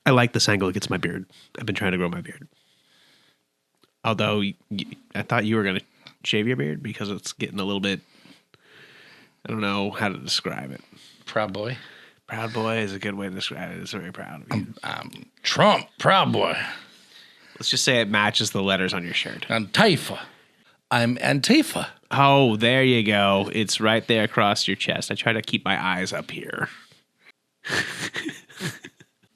I like this angle against my beard. I've been trying to grow my beard. Although I thought you were going to shave your beard because it's getting a little bit, I don't know how to describe it. Proud boy. Proud boy is a good way to describe it. It's very proud of you. Trump, proud boy. Let's just say it matches the letters on your shirt. Antifa. I'm Antifa. Oh, there you go. It's right there across your chest. I try to keep my eyes up here.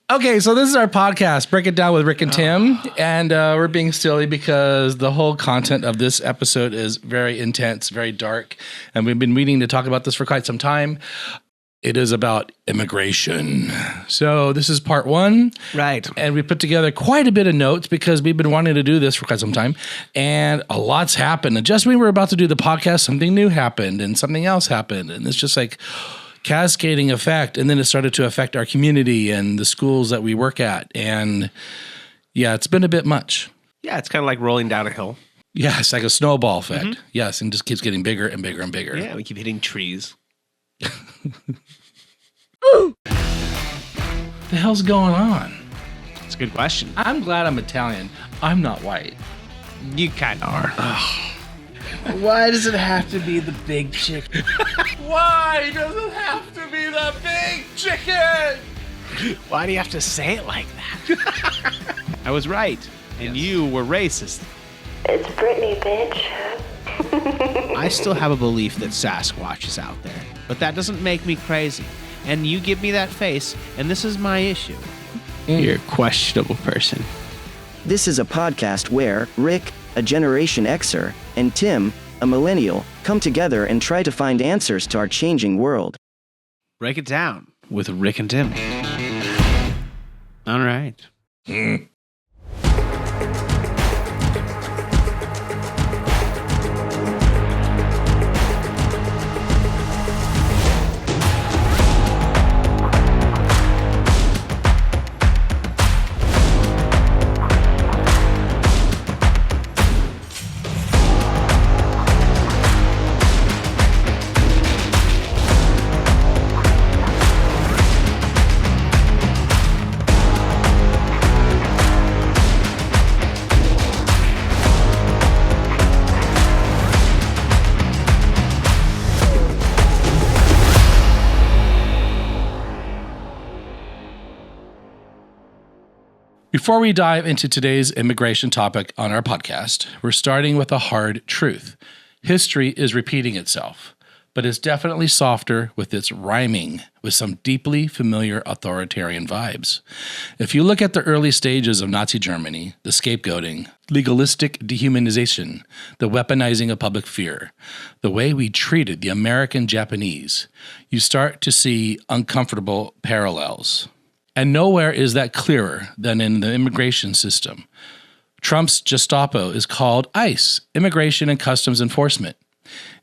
Okay, so this is our podcast, Break It Down with Rick and Tim, and we're being silly because the whole content of this episode is very intense, very dark, and we've been meaning to talk about this for quite some time. It is about immigration. So this is part 1. Right. And we put together quite a bit of notes because we've been wanting to do this for quite some time, and a lot's happened. And just when we were about to do the podcast, something new happened and something else happened, and it's just like cascading effect, and then it started to affect our community and the schools that we work at. And yeah, it's been a bit much. Yeah, it's kind of like rolling down a hill. Yeah, it's like a snowball effect. Mm-hmm. Yes, and just keeps getting bigger and bigger and bigger. Yeah, we keep hitting trees. The hell's going on? It's a good question. I'm glad I'm Italian. I'm not white. You kind of are. Why does it have to be the big chicken? Why does it have to be the big chicken? Why do you have to say it like that? I was right, and you were racist. It's Britney, bitch. I still have a belief that Sasquatch is out there, but that doesn't make me crazy. And you give me that face, and this is my issue. You're a questionable person. This is a podcast where Rick, a Generation Xer, and Tim, a millennial, come together and try to find answers to our changing world. Break it down with Rick and Tim. All right. Before we dive into today's immigration topic on our podcast, we're starting with a hard truth. History is repeating itself, but it's definitely softer with its rhyming with some deeply familiar authoritarian vibes. If you look at the early stages of Nazi Germany, the scapegoating, legalistic dehumanization, the weaponizing of public fear, the way we treated the American Japanese, you start to see uncomfortable parallels. And nowhere is that clearer than in the immigration system. Trump's Gestapo is called ICE, Immigration and Customs Enforcement.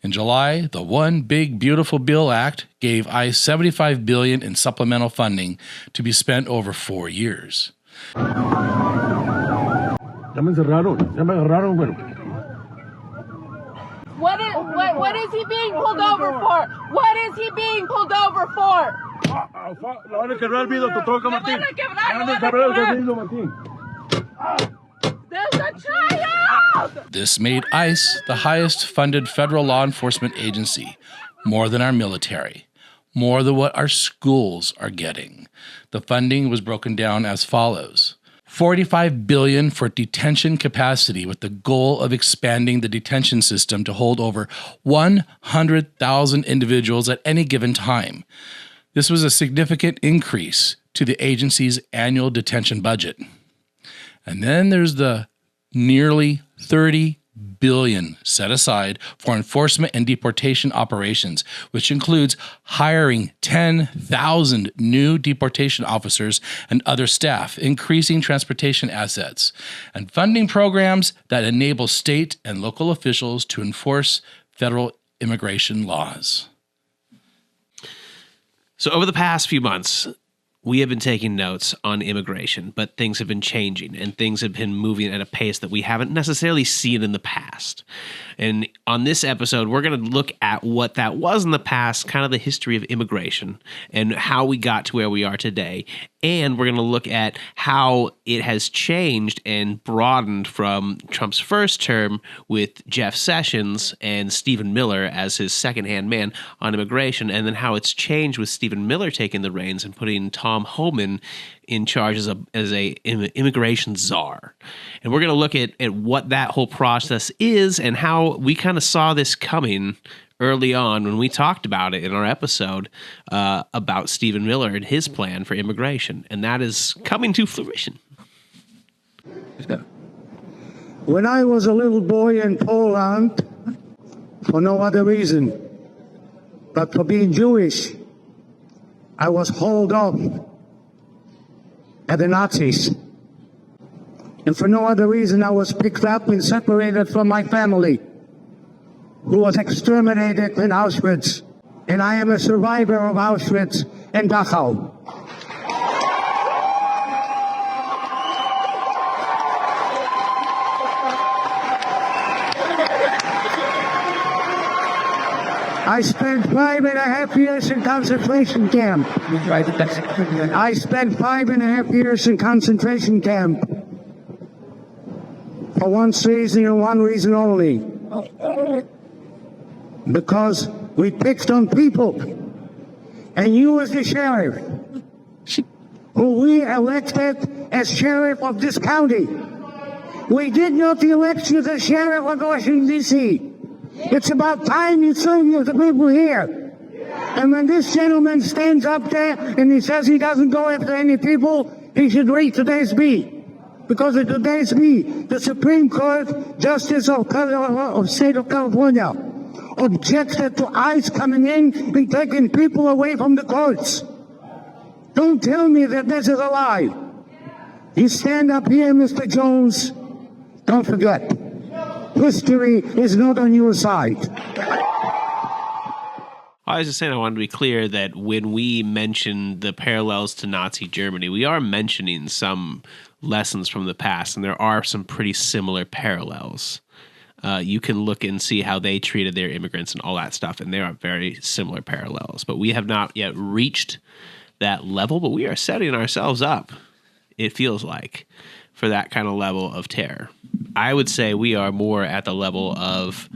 In July, the One Big Beautiful Bill Act gave ICE $75 billion in supplemental funding to be spent over 4 years. Ya me encerraron, ya me agarraron, bueno. What is he being pulled over for? What is he being pulled over for? Le van a quebrar el vidrio, te toca, Martín. Le van a quebrar el vidrio, Martín. There's a child! This made ICE the highest funded federal law enforcement agency, more than our military, more than what our schools are getting. The funding was broken down as follows. $45 billion for detention capacity with the goal of expanding the detention system to hold over 100,000 individuals at any given time. This was a significant increase to the agency's annual detention budget. And then there's the nearly $30 billion set aside for enforcement and deportation operations, which includes hiring 10,000 new deportation officers and other staff, increasing transportation assets, and funding programs that enable state and local officials to enforce federal immigration laws. So over the past few months, we have been taking notes on immigration, but things have been changing and things have been moving at a pace that we haven't necessarily seen in the past. And on this episode, we're going to look at what that was in the past, kind of the history of immigration and how we got to where we are today, And we're going to look at how it has changed and broadened from Trump's first term with Jeff Sessions and Stephen Miller as his second-hand man on immigration, and then how it's changed with Stephen Miller taking the reins and putting Tom Homan in charge as a immigration czar. And we're going to look at what that whole process is and how we kind of saw this coming early on when we talked about it in our episode about Stephen Miller and his plan for immigration. And that is coming to fruition. When I was a little boy in Poland, for no other reason but for being Jewish, I was hauled off by the Nazis. And for no other reason, I was picked up and separated from my family, who was exterminated in Auschwitz. And I am a survivor of Auschwitz and Dachau. I spent 5.5 years in concentration camp. I spent 5.5 years in concentration camp. For one reason and one reason only. Because we picked on people. And you as the sheriff, who we elected as sheriff of this county. We did not elect you the sheriff of Washington, D.C. It's about time you saw you the people here. And when this gentleman stands up there and he says he doesn't go after any people, he should read today's beat. Because in today's beat, the Supreme Court Justice of State of California objected to ICE coming in and taking people away from the courts. Don't tell me that this is a lie. You stand up here, Mr. Jones. Don't forget. History is not on your side. I was just saying I wanted to be clear that when we mention the parallels to Nazi Germany, we are mentioning some lessons from the past, and there are some pretty similar parallels. You can look and see how they treated their immigrants and all that stuff, and there are very similar parallels. But we have not yet reached that level, but we are setting ourselves up, it feels like, for that kind of level of terror. I would say we are more at the level of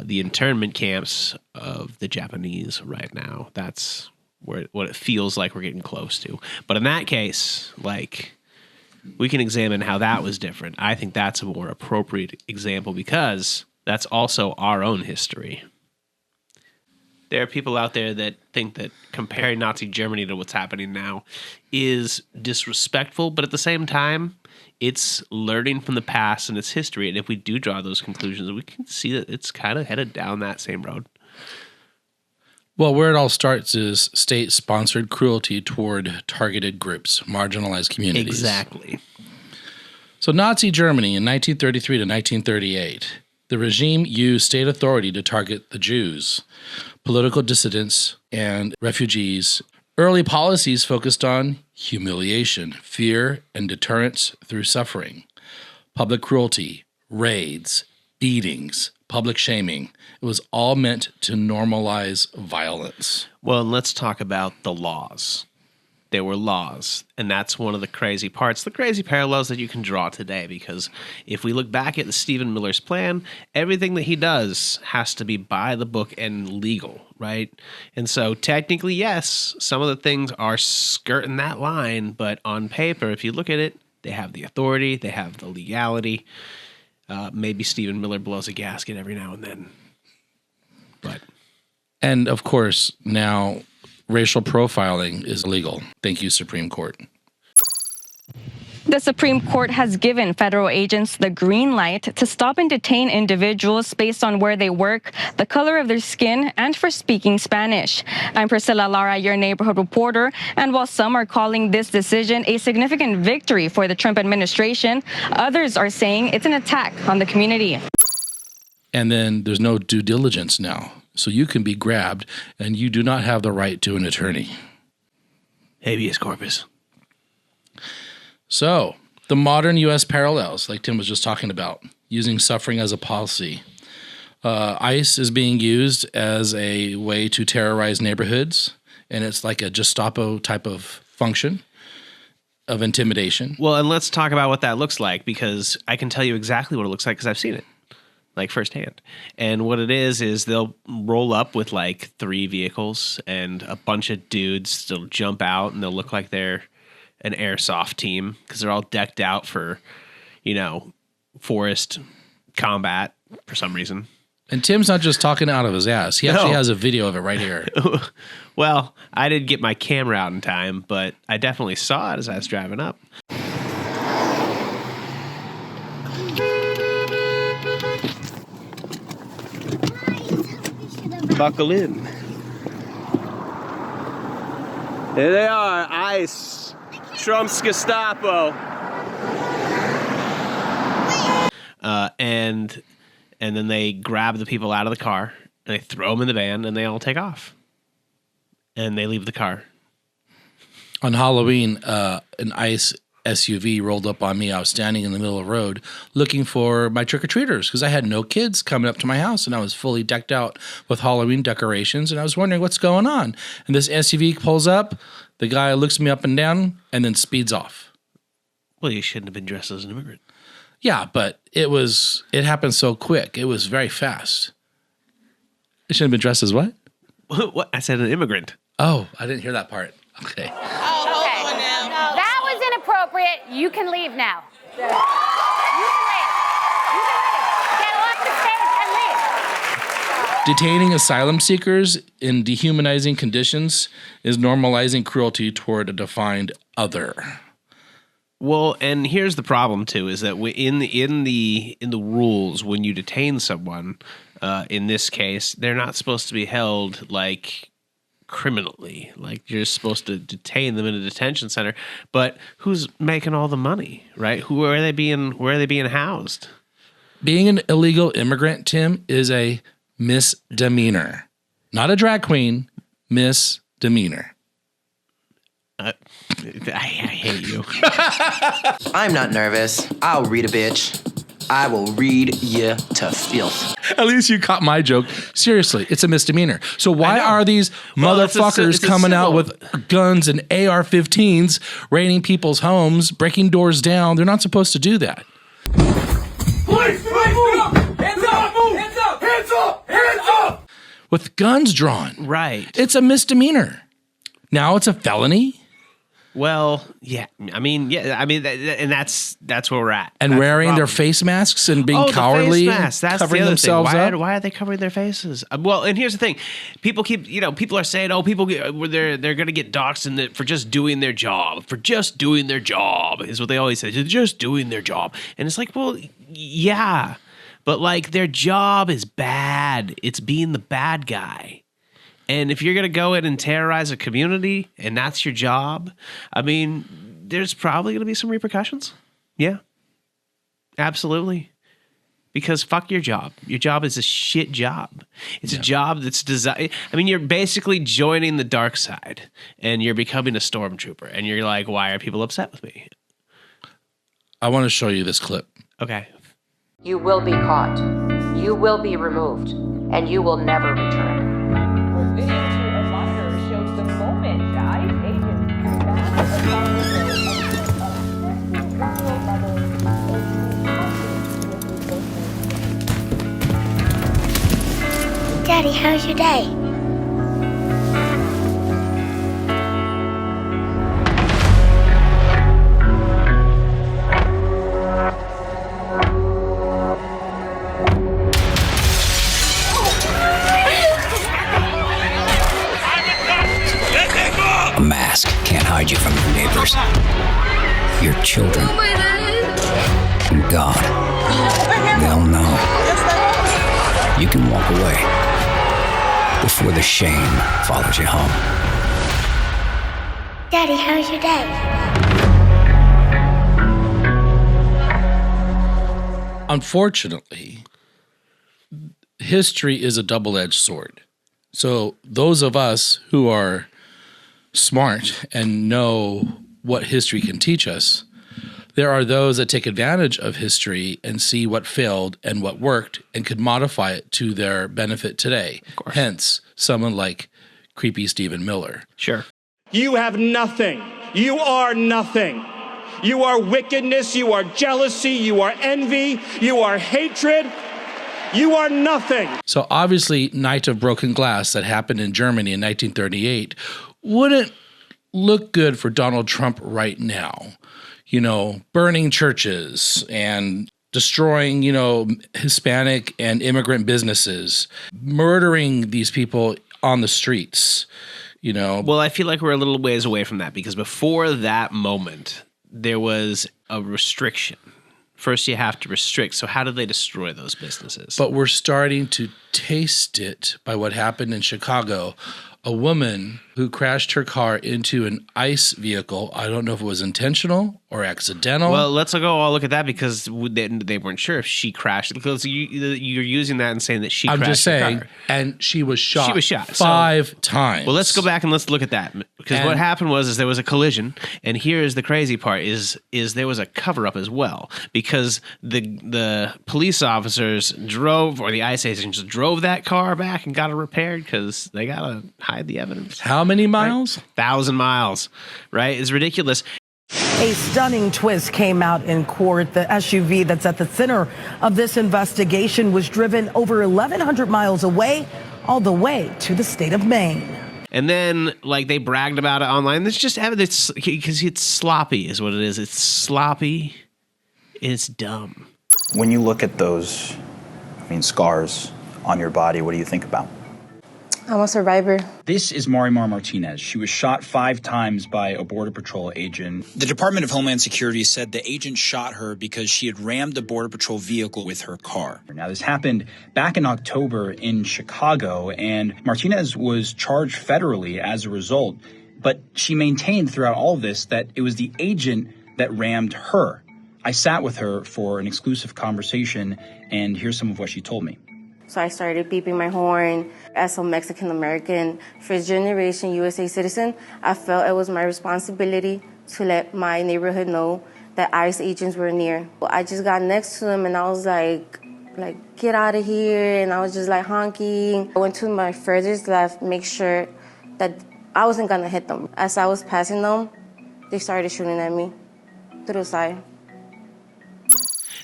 the internment camps of the Japanese right now. That's what it feels like we're getting close to. But in that case, like, we can examine how that was different. I think that's a more appropriate example because that's also our own history. There are people out there that think that comparing Nazi Germany to what's happening now is disrespectful, but at the same time, it's learning from the past and its history. And if we do draw those conclusions, we can see that it's kind of headed down that same road. Well, where it all starts is state-sponsored cruelty toward targeted groups, marginalized communities. Exactly. So Nazi Germany in 1933 to 1938, the regime used state authority to target the Jews, political dissidents, and refugees. Early policies focused on humiliation, fear, and deterrence through suffering, public cruelty, raids, beatings, public shaming. It was all meant to normalize violence. Well, and let's talk about the laws. There were laws, and that's one of the crazy parts, the crazy parallels that you can draw today, because if we look back at Stephen Miller's plan, everything that he does has to be by the book and legal, right? And so technically, yes, some of the things are skirting that line, but on paper, if you look at it, they have the authority, they have the legality. Maybe Stephen Miller blows a gasket every now and then. And of course, now racial profiling is illegal. Thank you, Supreme Court. The Supreme Court has given federal agents the green light to stop and detain individuals based on where they work, the color of their skin, and for speaking Spanish. I'm Priscilla Lara, your neighborhood reporter, and while some are calling this decision a significant victory for the Trump administration, others are saying it's an attack on the community. And then there's no due diligence now, so you can be grabbed and you do not have the right to an attorney. Habeas corpus. So, the modern U.S. parallels, like Tim was just talking about, using suffering as a policy. ICE is being used as a way to terrorize neighborhoods, and it's like a Gestapo type of function. of intimidation. Well, and let's talk about what that looks like, because I can tell you exactly what it looks like because I've seen it, like firsthand. And what it is they'll roll up with like 3 vehicles and a bunch of dudes. They'll jump out and they'll look like they're an airsoft team because they're all decked out for, forest combat for some reason. And Tim's not just talking out of his ass. He actually has a video of it right here. Well, I didn't get my camera out in time, but I definitely saw it as I was driving up. Buckle in. There they are, ICE, Trump's Gestapo. And then they grab the people out of the car and they throw them in the van and they all take off. And they leave the car. On Halloween, an ICE SUV rolled up on me. I was standing in the middle of the road looking for my trick-or-treaters because I had no kids coming up to my house and I was fully decked out with Halloween decorations and I was wondering what's going on. And this SUV pulls up, the guy looks me up and down and then speeds off. Well, you shouldn't have been dressed as an immigrant. Yeah, but it happened so quick. It was very fast. It shouldn't have been dressed as what? What? I said an immigrant. Oh, I didn't hear that part. Okay. Okay. That was inappropriate. You can leave now. You can leave. Get off the stage and leave. Detaining asylum seekers in dehumanizing conditions is normalizing cruelty toward a defined other. Well, and here's the problem too: is that in the rules, when you detain someone, in this case, they're not supposed to be held like criminally. Like you're supposed to detain them in a detention center. But who's making all the money, right? Where are they being housed? Being an illegal immigrant, Tim, is a misdemeanor, not a drag queen. Misdemeanor. I hate you. I'm not nervous. I'll read a bitch. I will read you to filth. At least you caught my joke. Seriously, it's a misdemeanor. So why are these motherfuckers coming out with guns and AR-15s, raiding people's homes, breaking doors down? They're not supposed to do that. Police! Hands up! Hands up! Hands up! Hands up! With guns drawn. Right. It's a misdemeanor. Now it's a felony. Well, yeah. And that's where we're at. And wearing their face masks and being cowardly, the face masks. That's covering the other themselves thing. up. Why are they covering their faces? Well, and here's the thing: people are saying, they're going to get doxxed for just doing their job. For just doing their job is what they always say. They're just doing their job, and it's like, well, yeah, but like their job is bad. It's being the bad guy. And if you're going to go in and terrorize a community and that's your job, I mean, there's probably going to be some repercussions. Yeah, absolutely. Because fuck your job. Your job is a shit job. It's a job that's designed. I mean, you're basically joining the dark side and you're becoming a stormtrooper. And you're like, why are people upset with me? I want to show you this clip. Okay. You will be caught. You will be removed. And you will never return. Video to a monitor shows the moment ICE agents Daddy, how's your day? A mask can't hide you from your neighbors, your children, and God. They'll know. You can walk away before the shame follows you home. Daddy, how's your day? Unfortunately, history is a double-edged sword. So those of us who are smart and know what history can teach us, there are those that take advantage of history and see what failed and what worked and could modify it to their benefit today. Of course. Hence, someone like creepy Stephen Miller. Sure. You have nothing. You are nothing. You are wickedness, you are jealousy, you are envy, you are hatred. You are nothing. So obviously, Night of Broken Glass that happened in Germany in 1938 wouldn't look good for Donald Trump right now. You know, burning churches and destroying, Hispanic and immigrant businesses, murdering these people on the streets, Well, I feel like we're a little ways away from that because before that moment, there was a restriction. First, you have to restrict. So how do they destroy those businesses? But we're starting to taste it by what happened in Chicago. A woman who crashed her car into an ICE vehicle. I don't know if it was intentional or accidental. Well, let's all look at that because they weren't sure if she crashed. Because you're using that and saying that she crashed I'm just saying, her car. and she was shot. She was shot 5 times. Well, let's go back and let's look at that because what happened was there was a collision, and here's the crazy part: is there was a cover up as well because the police officers the ICE agents drove that car back and got it repaired because they gotta hide the evidence. How many miles? Right? 1,000 miles, right? It's ridiculous. A stunning twist came out in court. The SUV that's at the center of this investigation was driven over 1,100 miles away, all the way to the state of Maine. And then, they bragged about it online. There's just evidence because it's sloppy is what it is. It's sloppy. It's dumb. When you look at those, scars on your body, what do you think about? I'm a survivor. This is Marimar Martinez. She was shot 5 times by a Border Patrol agent. The Department of Homeland Security said the agent shot her because she had rammed the Border Patrol vehicle with her car. Now, this happened back in October in Chicago, and Martinez was charged federally as a result. But she maintained throughout all of this that it was the agent that rammed her. I sat with her for an exclusive conversation, and here's some of what she told me. So I started beeping my horn. As a Mexican-American, first-generation USA citizen, I felt it was my responsibility to let my neighborhood know that ICE agents were near. I just got next to them, and I was like, get out of here, and I was just honking. I went to my furthest left, make sure that I wasn't gonna hit them. As I was passing them, they started shooting at me through the side.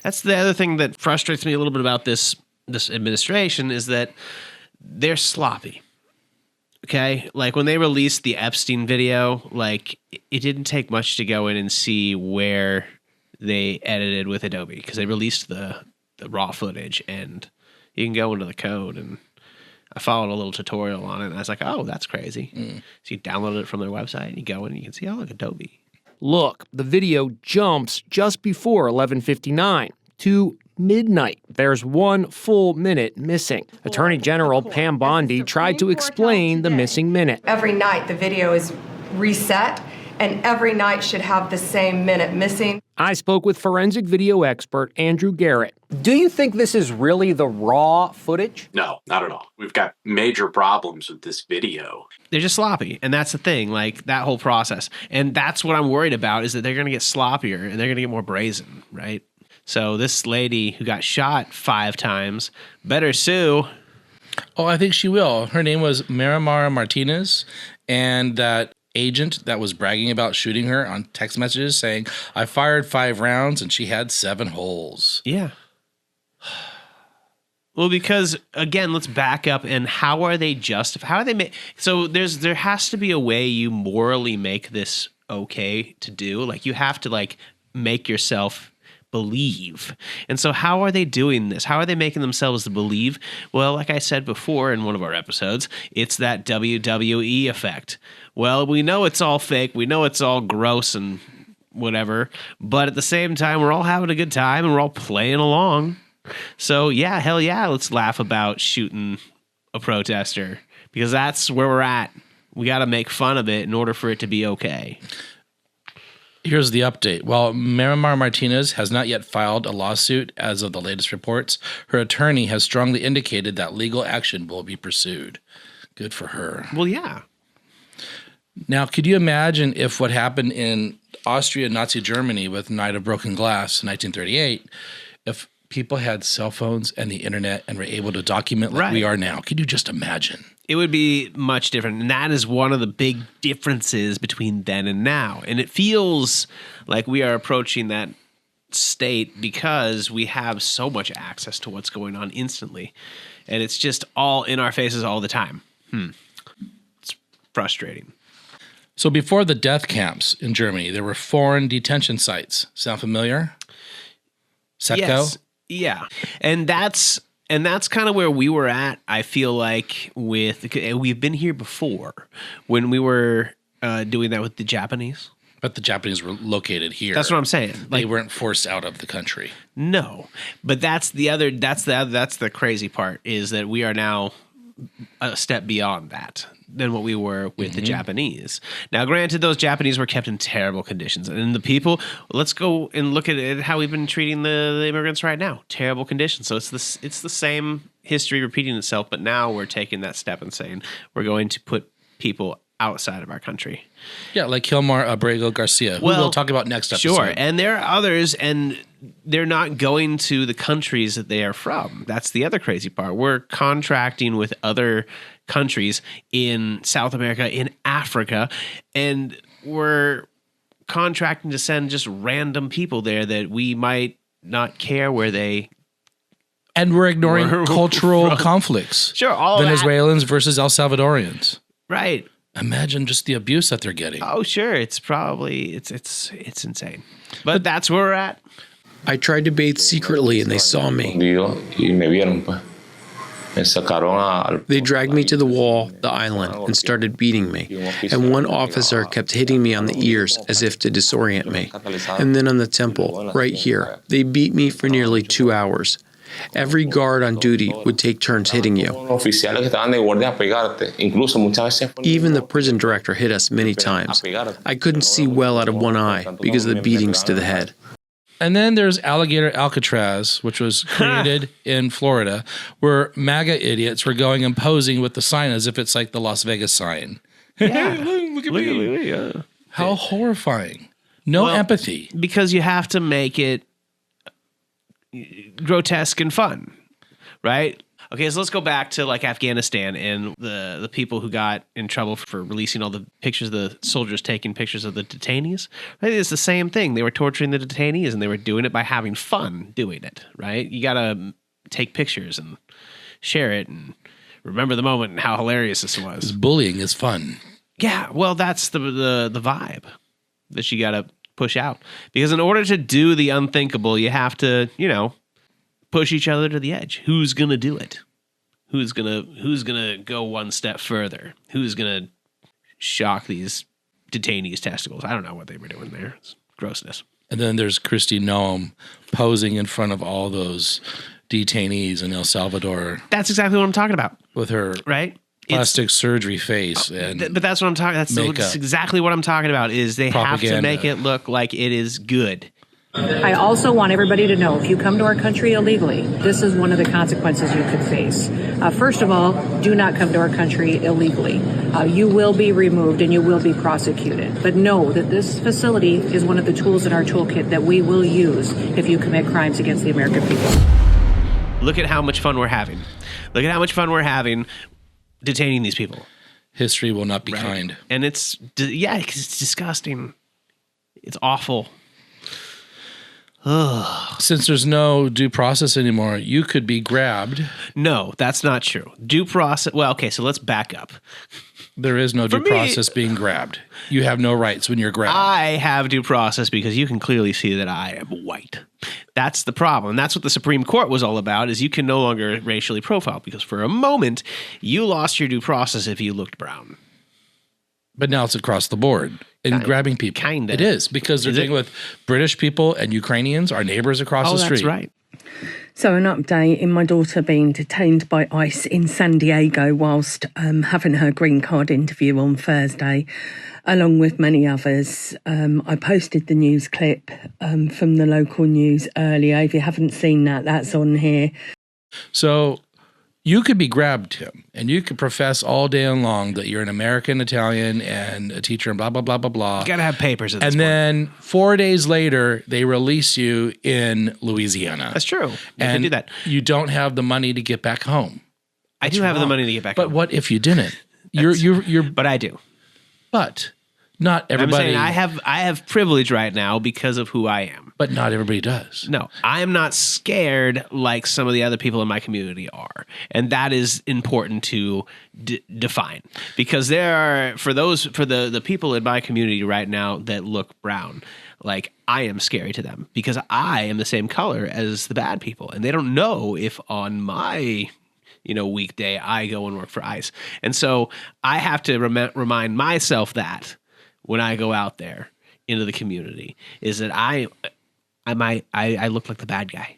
That's the other thing that frustrates me a little bit about this administration is that they're sloppy. Okay? When they released the Epstein video, it didn't take much to go in and see where they edited with Adobe because they released the raw footage and you can go into the code and I followed a little tutorial on it and I was like, oh, that's crazy. So you download it from their website and you go in and you can see, oh, look, Adobe. Look, the video jumps just before 11:59 to midnight. There's 1 full minute missing. Attorney General Pam Bondi tried to explain the missing minute. Every night the video is reset, and every night should have the same minute missing. I spoke with forensic video expert Andrew Garrett. Do you think this is really the raw footage? No, not at all. We've got major problems with this video. They're just sloppy, and that's the thing, that whole process. And that's what I'm worried about is that they're going to get sloppier and they're going to get more brazen, right? So this lady who got shot 5 times better sue. Oh, I think she will. Her name was Marimar Martinez, and that agent that was bragging about shooting her on text messages saying, I fired 5 rounds and she had 7 holes. Yeah. Well, because again, let's back up and how are they so there has to be a way you morally make this okay to do. You have to make yourself believe. And so how are they doing this? How are they making themselves believe? Well, like I said before in one of our episodes, it's that WWE effect. Well, we know it's all fake. We know it's all gross and whatever. But at the same time, we're all having a good time and we're all playing along. So yeah, hell yeah, let's laugh about shooting a protester because that's where we're at. We got to make fun of it in order for it to be okay. Here's the update. While Marimar Martinez has not yet filed a lawsuit as of the latest reports, her attorney has strongly indicated that legal action will be pursued. Good for her. Well, yeah. Now, could you imagine if what happened in Austria and Nazi Germany with Night of Broken Glass in 1938, if people had cell phones and the internet and were able to document like we are now. Can you just imagine? It would be much different. And that is one of the big differences between then and now. And it feels like we are approaching that state because we have so much access to what's going on instantly. And it's just all in our faces all the time. It's frustrating. So before the death camps in Germany, there were foreign detention sites. Sound familiar? Setco? Yes. Yeah. And that's kind of where we were at, I feel like, we've been here before when we were doing that with the Japanese. But the Japanese were located here. That's what I'm saying. They weren't forced out of the country. No. But that's the crazy part, is that we are now a step beyond that than what we were with the Japanese. Now, granted, those Japanese were kept in terrible conditions. And the people, let's go and look at how we've been treating the immigrants right now. Terrible conditions. So it's the same history repeating itself, but now we're taking that step and saying we're going to put people outside of our country. Yeah, like Hilmar Abrego Garcia, who we'll talk about next episode. Sure, and there are others, and they're not going to the countries that they are from. That's the other crazy part. We're contracting with other countries in South America, in Africa, and we're contracting to send just random people there that we might not care where they... And we're ignoring cultural conflicts. Sure, all Venezuelans versus El Salvadorians. Right. Imagine just the abuse that they're getting. Oh, sure. It's probably, it's insane. But that's where we're at. I tried to bathe secretly and they saw me. They dragged me to the wall, the island, and started beating me. And one officer kept hitting me on the ears as if to disorient me. And then on the temple, right here, they beat me for nearly 2 hours. Every guard on duty would take turns hitting you. Even the prison director hit us many times. I couldn't see well out of one eye because of the beatings to the head. And then there's Alligator Alcatraz, which was created in Florida, where MAGA idiots were going and posing with the sign as if it's like the Las Vegas sign. Yeah. Look at me. How horrifying. No empathy. Because you have to make it grotesque and fun, right? Okay, so let's go back to like Afghanistan and the people who got in trouble for releasing all the pictures of the soldiers taking pictures of the detainees. Right? It's the same thing. They were torturing the detainees and they were doing it by having fun doing it, right? You got to take pictures and share it and remember the moment and how hilarious this was. Bullying is fun. Yeah, well, that's the vibe that you got to push out. Because in order to do the unthinkable, you have to, push each other to the edge. Who's going to do it? Who's going to go one step further? Who's going to shock these detainees' testicles? I don't know what they were doing there. It's grossness. And then there's Kristi Noem posing in front of all those detainees in El Salvador. That's exactly what I'm talking about. With her plastic surgery face. But that's what I'm talking about. That's exactly what I'm talking about, is they have to make it look like it is good. I also want everybody to know, if you come to our country illegally, this is one of the consequences you could face. First of all, do not come to our country illegally. You will be removed and you will be prosecuted. But know that this facility is one of the tools in our toolkit that we will use if you commit crimes against the American people. Look at how much fun we're having. Look at how much fun we're having detaining these people. History will not be kind. And it's disgusting. It's awful. Since there's no due process anymore, you could be grabbed. No, that's not true. Due process. Well, okay, so let's back up. There is no due process being grabbed. You have no rights when you're grabbed. I have due process because you can clearly see that I am white. That's the problem. That's what the Supreme Court was all about, is you can no longer racially profile, because for a moment you lost your due process if you looked brown. But now it's across the board in grabbing people. Kinda. It is, because they're dealing with British people and Ukrainians, our neighbors across the street. That's right. So an update in my daughter being detained by ICE in San Diego whilst having her green card interview on Thursday, along with many others. I posted the news clip from the local news earlier. If you haven't seen that, that's on here. So You could be grabbed, Tim, and you could profess all day long that you're an American Italian and a teacher and blah, blah, blah, blah, blah. You got to have papers at this And then 4 days later, they release you in Louisiana. That's true. They and can do that. You don't have the money to get back home. I do have the money to get back home. But what if you didn't? You're. But I do. But not everybody. I'm saying I have privilege right now because of who I am. But not everybody does. No, I am not scared like some of the other people in my community are. And that is important to define. Because there are, for the people in my community right now that look brown, like I am scary to them because I am the same color as the bad people. And they don't know if on my weekday I go and work for ICE. And so I have to remind myself that when I go out there into the community is that I look like the bad guy.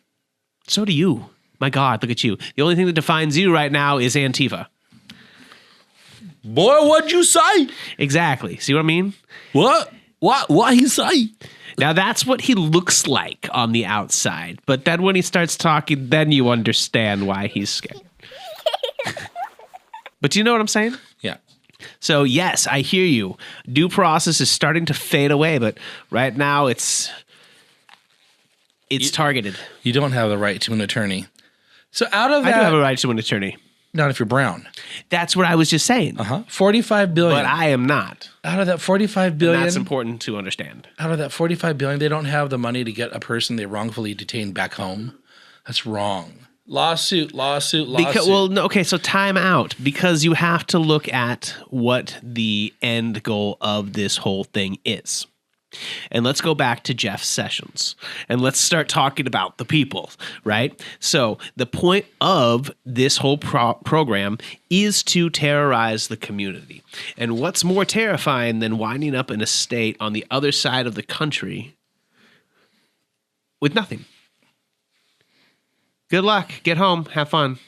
So do you. My God, look at you. The only thing that defines you right now is Antifa. Boy, what'd you say? Exactly. See what I mean? What? What he say? Now that's what he looks like on the outside. But then when he starts talking, then you understand why he's scared. But do you know what I'm saying? Yeah. So yes, I hear you. Due process is starting to fade away, but right now it's targeted. You don't have the right to an attorney. So out of that, I do have a right to an attorney. Not if you're brown. That's what I was just saying. $45 billion. But I am not. Out of that $45 billion. And that's important to understand. Out of that $45 billion, they don't have the money to get a person they wrongfully detained back home. That's wrong. Lawsuit. So time out. Because you have to look at what the end goal of this whole thing is. And let's go back to Jeff Sessions and let's start talking about the people, right? So the point of this whole program is to terrorize the community. And what's more terrifying than winding up in a state on the other side of the country with nothing? Good luck. Get home. Have fun.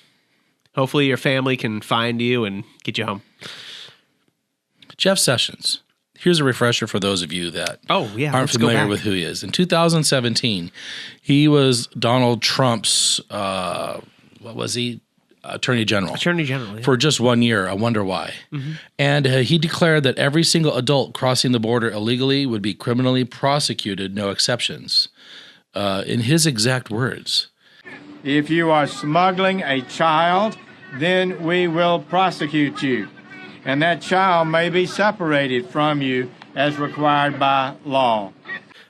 Hopefully your family can find you and get you home. Jeff Sessions. Here's a refresher for those of you that aren't familiar with who he is. In 2017, he was Donald Trump's, Attorney General. Attorney General, yeah. For just 1 year. I wonder why. Mm-hmm. And he declared that every single adult crossing the border illegally would be criminally prosecuted, no exceptions. In his exact words. If you are smuggling a child, then we will prosecute you. And that child may be separated from you as required by law.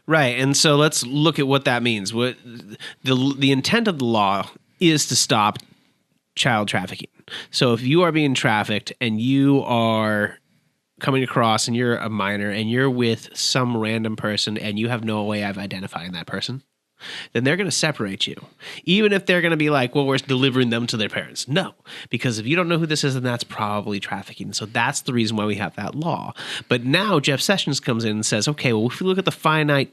Right, and so let's look at what that means. What the intent of the law is to stop child trafficking. So if you are being trafficked and you are coming across and you're a minor and you're with some random person and you have no way of identifying that person, then they're going to separate you. Even if they're going to be like, well, we're delivering them to their parents. No, because if you don't know who this is, then that's probably trafficking. So that's the reason why we have that law. But now Jeff Sessions comes in and says, okay, well, if we look at the finite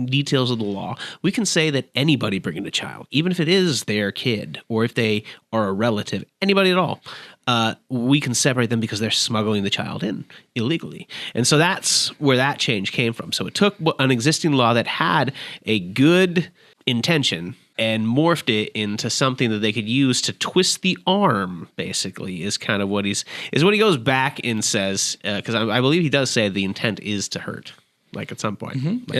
details of the law, we can say that anybody bringing a child, even if it is their kid or if they are a relative, anybody at all, we can separate them because they're smuggling the child in illegally. And so that's where that change came from. So it took an existing law that had a good intention and morphed it into something that they could use to twist the arm, basically, is kind of what he goes back and says, because I believe he does say the intent is to hurt. Like at some point. Mm-hmm.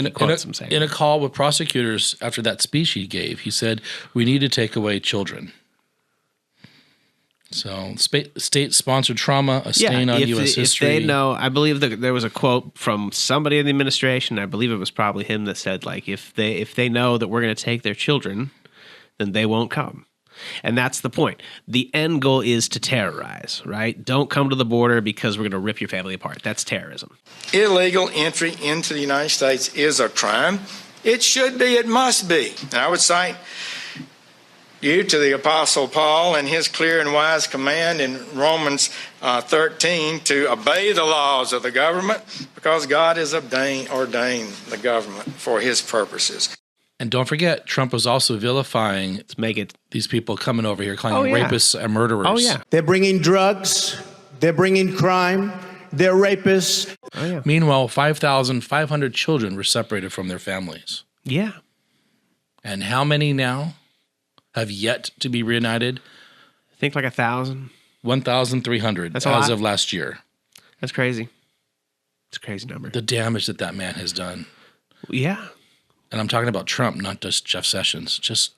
In a call with prosecutors after that speech he gave, he said, we need to take away children. So state-sponsored trauma, a stain on U.S. history. If they know, I believe that there was a quote from somebody in the administration, I believe it was probably him, that said, like, if they know that we're going to take their children, then they won't come. And that's the point. The end goal is to terrorize, right? Don't come to the border because we're going to rip your family apart. That's terrorism. Illegal entry into the United States is a crime. It should be. It must be. And I would cite you to the Apostle Paul and his clear and wise command in Romans 13 to obey the laws of the government because God has ordained the government for his purposes. And don't forget, Trump was also vilifying these people coming over here, calling them rapists and murderers. Oh, yeah. They're bringing drugs. They're bringing crime. They're rapists. Oh, yeah. Meanwhile, 5,500 children were separated from their families. Yeah. And how many now have yet to be reunited? I think like 1,000. 1,300 as of last year. That's crazy. It's a crazy number. The damage that man has done. Yeah. And I'm talking about Trump, not just Jeff Sessions. Just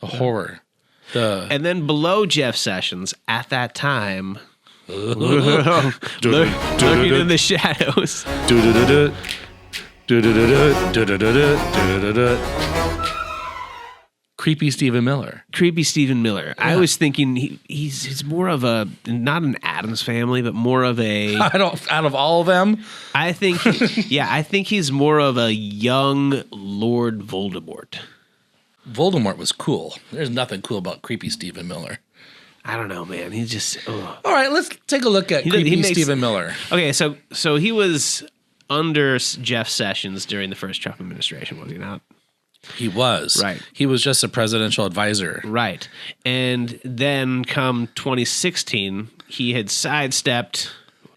the horror. And then below Jeff Sessions, at that time, lurking in the shadows. Creepy Stephen Miller. Creepy Stephen Miller. Yeah. I was thinking he's more of a, not an Addams Family, but more of a... out of all of them? I think, I think he's more of a young Lord Voldemort. Voldemort was cool. There's nothing cool about creepy Stephen Miller. I don't know, man. He's just... Ugh. All right, let's take a look at creepy Stephen Miller. Okay, so he was under Jeff Sessions during the first Trump administration, was he not? He was. Right. He was just a presidential advisor. Right. And then come 2016, he had sidestepped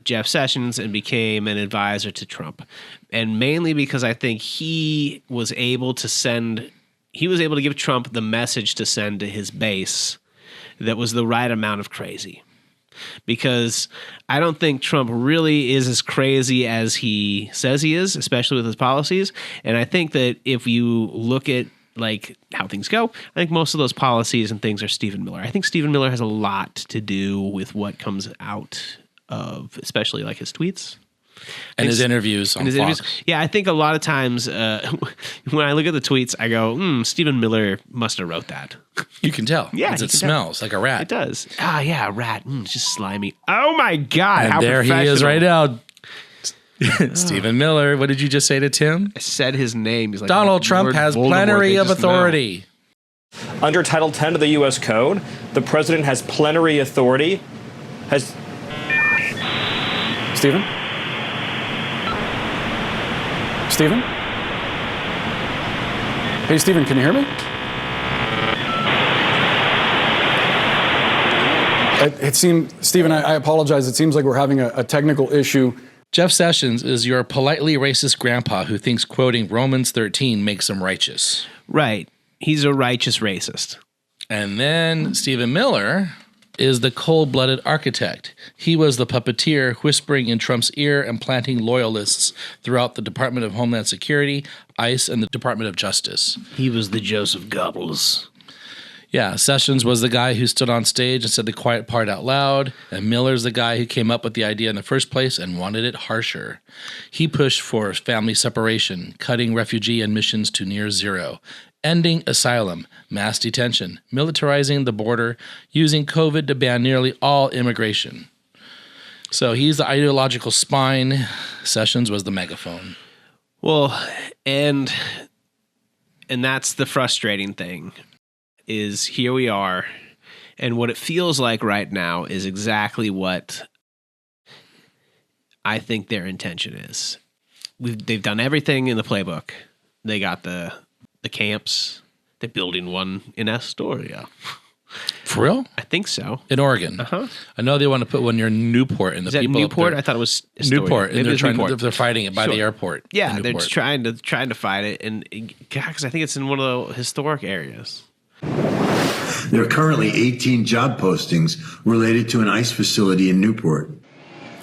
Jeff Sessions and became an advisor to Trump. And mainly because I think he was able to give Trump the message to send to his base that was the right amount of crazy. Because I don't think Trump really is as crazy as he says he is, especially with his policies. And I think that if you look at like how things go, I think most of those policies and things are Stephen Miller. I think Stephen Miller has a lot to do with what comes out of, especially like his tweets. And his interviews on Fox. Yeah, I think a lot of times when I look at the tweets, I go, Stephen Miller must have wrote that. You can tell. Yeah. It smells like a rat. It does. Ah, yeah, a rat. It's just slimy. Oh, my God. And how there he is right now. Stephen Miller. What did you just say to Tim? I said his name. He's like, Donald Trump has plenary of authority. Under Title 10 of the U.S. Code, the president has plenary authority. Stephen? Stephen? Hey, Stephen, can you hear me? It seemed, Stephen, I apologize. It seems like we're having a technical issue. Jeff Sessions is your politely racist grandpa who thinks quoting Romans 13 makes him righteous. Right. He's a righteous racist. And then Stephen Miller is the cold-blooded architect. He was the puppeteer whispering in Trump's ear and planting loyalists throughout the Department of Homeland Security, ICE, and the Department of Justice. He was the Joseph Goebbels. Yeah, Sessions was the guy who stood on stage and said the quiet part out loud, and Miller's the guy who came up with the idea in the first place and wanted it harsher. He pushed for family separation, cutting refugee admissions to near zero, ending asylum, mass detention, militarizing the border, using COVID to ban nearly all immigration. So he's the ideological spine. Sessions was the megaphone. Well, and that's the frustrating thing, is here we are, and what it feels like right now is exactly what I think their intention is. They've done everything in the playbook. They got the camps. They're building one in Astoria. For real? I think so. In Oregon. Uh-huh. I know they want to put one near Newport. And Is that Newport? I thought it was Astoria. Newport. And they're fighting it by the airport. Yeah, they're just trying to fight it, and because I think it's in one of the historic areas. There are currently 18 job postings related to an ICE facility in Newport.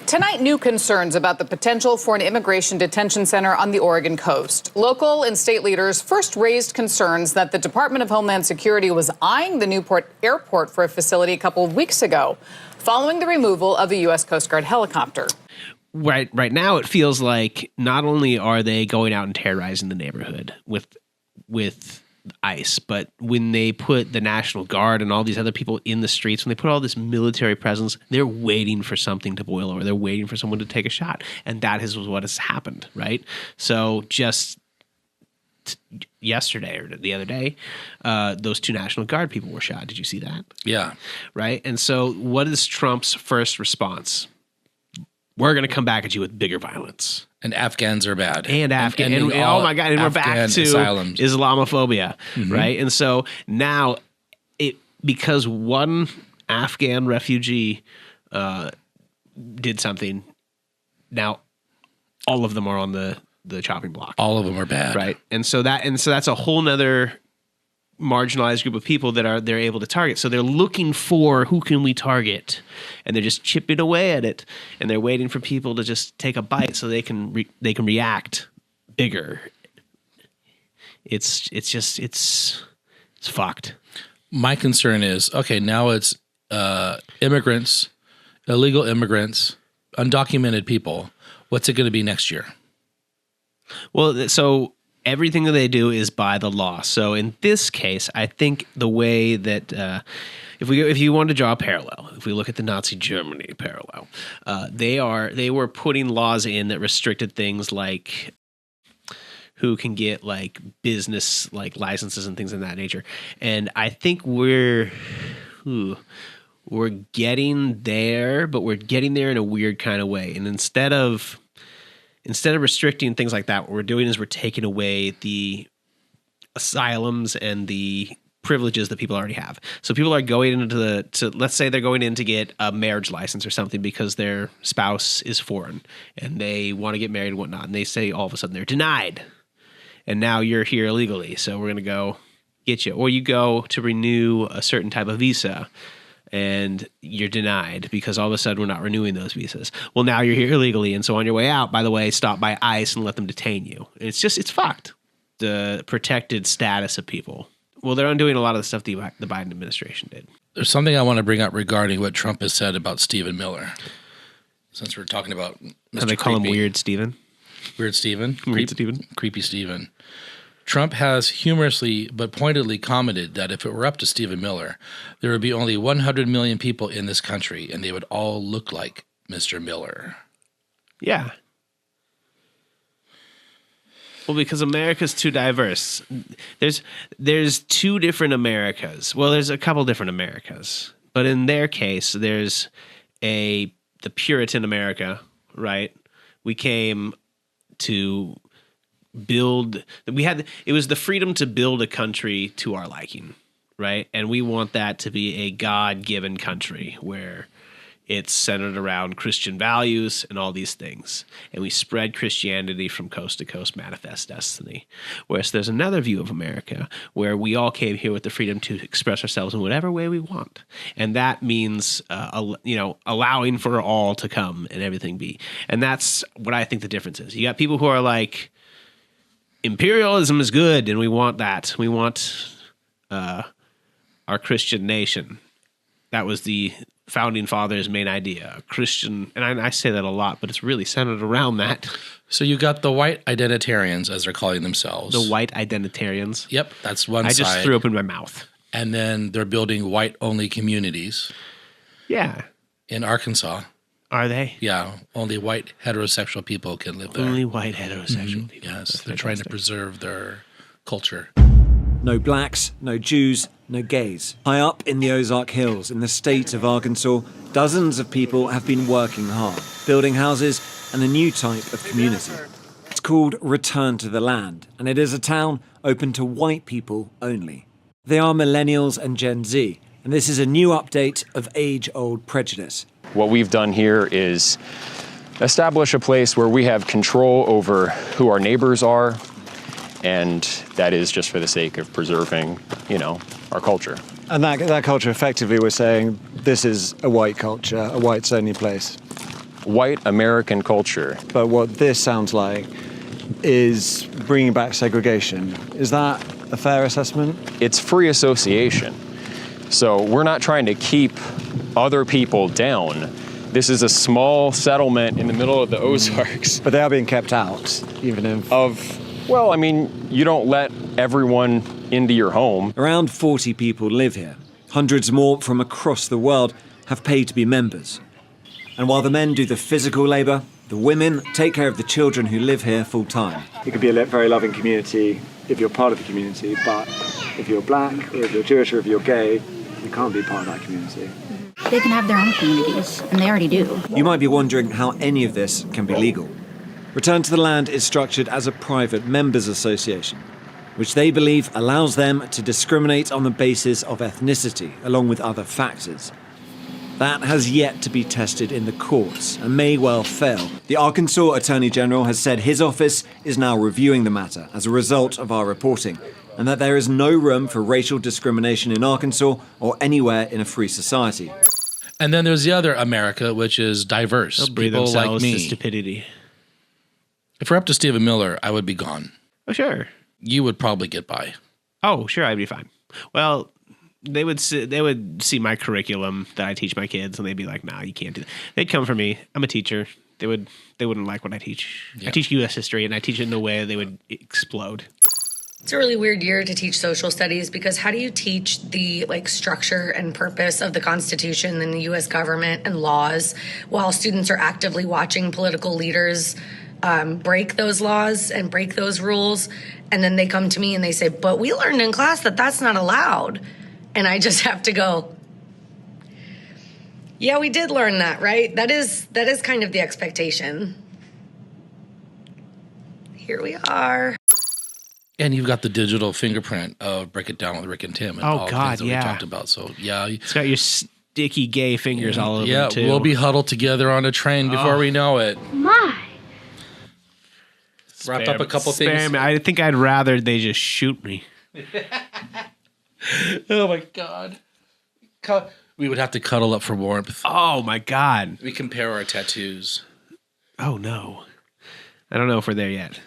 Tonight, new concerns about the potential for an immigration detention center on the Oregon coast. Local and state leaders first raised concerns that the Department of Homeland Security was eyeing the Newport airport for a facility a couple of weeks ago, following the removal of a U.S. Coast Guard helicopter. Right now, it feels like not only are they going out and terrorizing the neighborhood with ICE, but when they put the National Guard and all these other people in the streets, when they put all this military presence, they're waiting for something to boil over. They're waiting for someone to take a shot. And that is what has happened, right? So just yesterday or the other day, those two National Guard people were shot. Did you see that? Yeah. Right? And so what is Trump's first response? We're going to come back at you with bigger violence. And Afghans are bad. And oh my God, and we're back to asylums. Islamophobia, right? And so now, because one Afghan refugee did something, now all of them are on the chopping block. All of them are bad, right? And so that's a whole nother marginalized group of people that they're able to target. So they're looking for who can we target, and they're just chipping away at it, and they're waiting for people to just take a bite so they can react bigger. It's fucked. My concern is, okay, now it's immigrants, illegal immigrants, undocumented people. What's it going to be next year? Well, so everything that they do is by the law. So in this case, I think the way that if you want to draw a parallel, if we look at the Nazi Germany parallel, they were putting laws in that restricted things like who can get like business like licenses and things of that nature. And I think we're getting there, but we're getting there in a weird kind of way. And instead of restricting things like that, what we're doing is we're taking away the asylums and the privileges that people already have. So people are going into let's say they're going in to get a marriage license or something because their spouse is foreign and they want to get married and whatnot. And they say all of a sudden they're denied. And now you're here illegally, so we're going to go get you. Or you go to renew a certain type of visa, and you're denied because all of a sudden we're not renewing those visas. Well, now you're here illegally, and so on your way out, by the way, stop by ICE and let them detain you. It's fucked. The protected status of people. Well, they're undoing a lot of the stuff the Biden administration did. There's something I want to bring up regarding what Trump has said about Stephen Miller. Since we're talking about Mr. How they call him Weird Stephen? Weird Stephen? Weird Stephen? Creepy Stephen. Trump has humorously but pointedly commented that if it were up to Stephen Miller, there would be only 100 million people in this country, and they would all look like Mr. Miller. Yeah. Well, because America's too diverse. There's two different Americas. Well, there's a couple different Americas. But in their case, there's the Puritan America, right? We came to build, it was the freedom to build a country to our liking, right? And we want that to be a God-given country where it's centered around Christian values and all these things. And we spread Christianity from coast to coast, manifest destiny. Whereas there's another view of America where we all came here with the freedom to express ourselves in whatever way we want. And that means, allowing for all to come and everything be. And that's what I think the difference is. You got people who are like, imperialism is good and we want that. We want our Christian nation. That was the founding fathers' main idea, Christian, and I say that a lot, but it's really centered around that. So you got the white identitarians, as they're calling themselves. The white identitarians. Yep, that's one side. I just threw up in my mouth. And then they're building white-only communities. Yeah. In Arkansas. Are they? Yeah, only white heterosexual people can live there. Only white heterosexual people. Yes, they're trying to preserve their culture. No blacks, no Jews, no gays. High up in the Ozark Hills, in the state of Arkansas, dozens of people have been working hard, building houses and a new type of community. It's called Return to the Land, and it is a town open to white people only. They are millennials and Gen Z, and this is a new update of age-old prejudice. What we've done here is establish a place where we have control over who our neighbors are, and that is just for the sake of preserving, our culture. And that culture, effectively, we're saying this is a white culture, a whites-only place. White American culture. But what this sounds like is bringing back segregation. Is that a fair assessment? It's free association. So we're not trying to keep other people down. This is a small settlement in the middle of the Ozarks. But they are being kept out, even if... Well, you don't let everyone into your home. Around 40 people live here. Hundreds more from across the world have paid to be members. And while the men do the physical labour, the women take care of the children who live here full time. It could be a very loving community if you're part of the community, but if you're black, or if you're Jewish, or if you're gay, you can't be part of that community. They can have their own communities, and they already do. You might be wondering how any of this can be legal. Return to the Land is structured as a private members association, which they believe allows them to discriminate on the basis of ethnicity, along with other factors. That has yet to be tested in the courts and may well fail. The Arkansas Attorney General has said his office is now reviewing the matter as a result of our reporting, and that there is no room for racial discrimination in Arkansas or anywhere in a free society. And then there's the other America, which is diverse. They'll breed People like themselves me. to stupidity. If we're up to Stephen Miller, I would be gone. Oh, sure. You would probably get by. Oh, sure, I'd be fine. Well, they would see my curriculum that I teach my kids, and they'd be like, "Nah, you can't do that." They'd come for me. I'm a teacher. They wouldn't like what I teach. Yeah. I teach U.S. history, and I teach it in a way they would explode. It's a really weird year to teach social studies because how do you teach the structure and purpose of the Constitution and the U.S. government and laws while students are actively watching political leaders break those laws and break those rules, and then they come to me and they say, "But we learned in class that that's not allowed," and I just have to go, "Yeah, we did learn that, right? That is kind of the expectation." Here we are. And you've got the digital fingerprint of Break It Down with Rick and Tim. And Oh, all the God, things that yeah. we talked about. So, yeah. It's got your sticky gay fingers all over Yeah, it, too. we'll be huddled together on a train before we know it. My. Wrapped up a couple Spare things. me. I think I'd rather they just shoot me. Oh, my God. We would have to cuddle up for warmth. Oh, my God. We compare our tattoos. Oh, no. I don't know if we're there yet.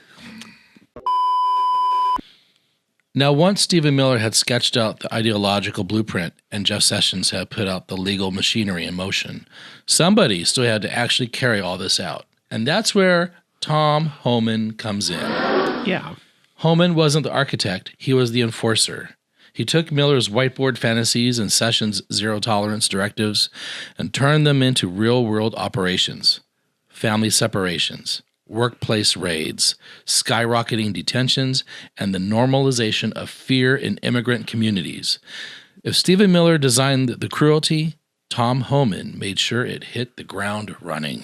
Now, once Stephen Miller had sketched out the ideological blueprint and Jeff Sessions had put out the legal machinery in motion, somebody still had to actually carry all this out. And that's where Tom Homan comes in. Yeah. Homan wasn't the architect, he was the enforcer. He took Miller's whiteboard fantasies and Sessions' zero-tolerance directives and turned them into real-world operations. Family separations, workplace raids, skyrocketing detentions, and the normalization of fear in immigrant communities. If Stephen Miller designed the cruelty, Tom Homan made sure it hit the ground running.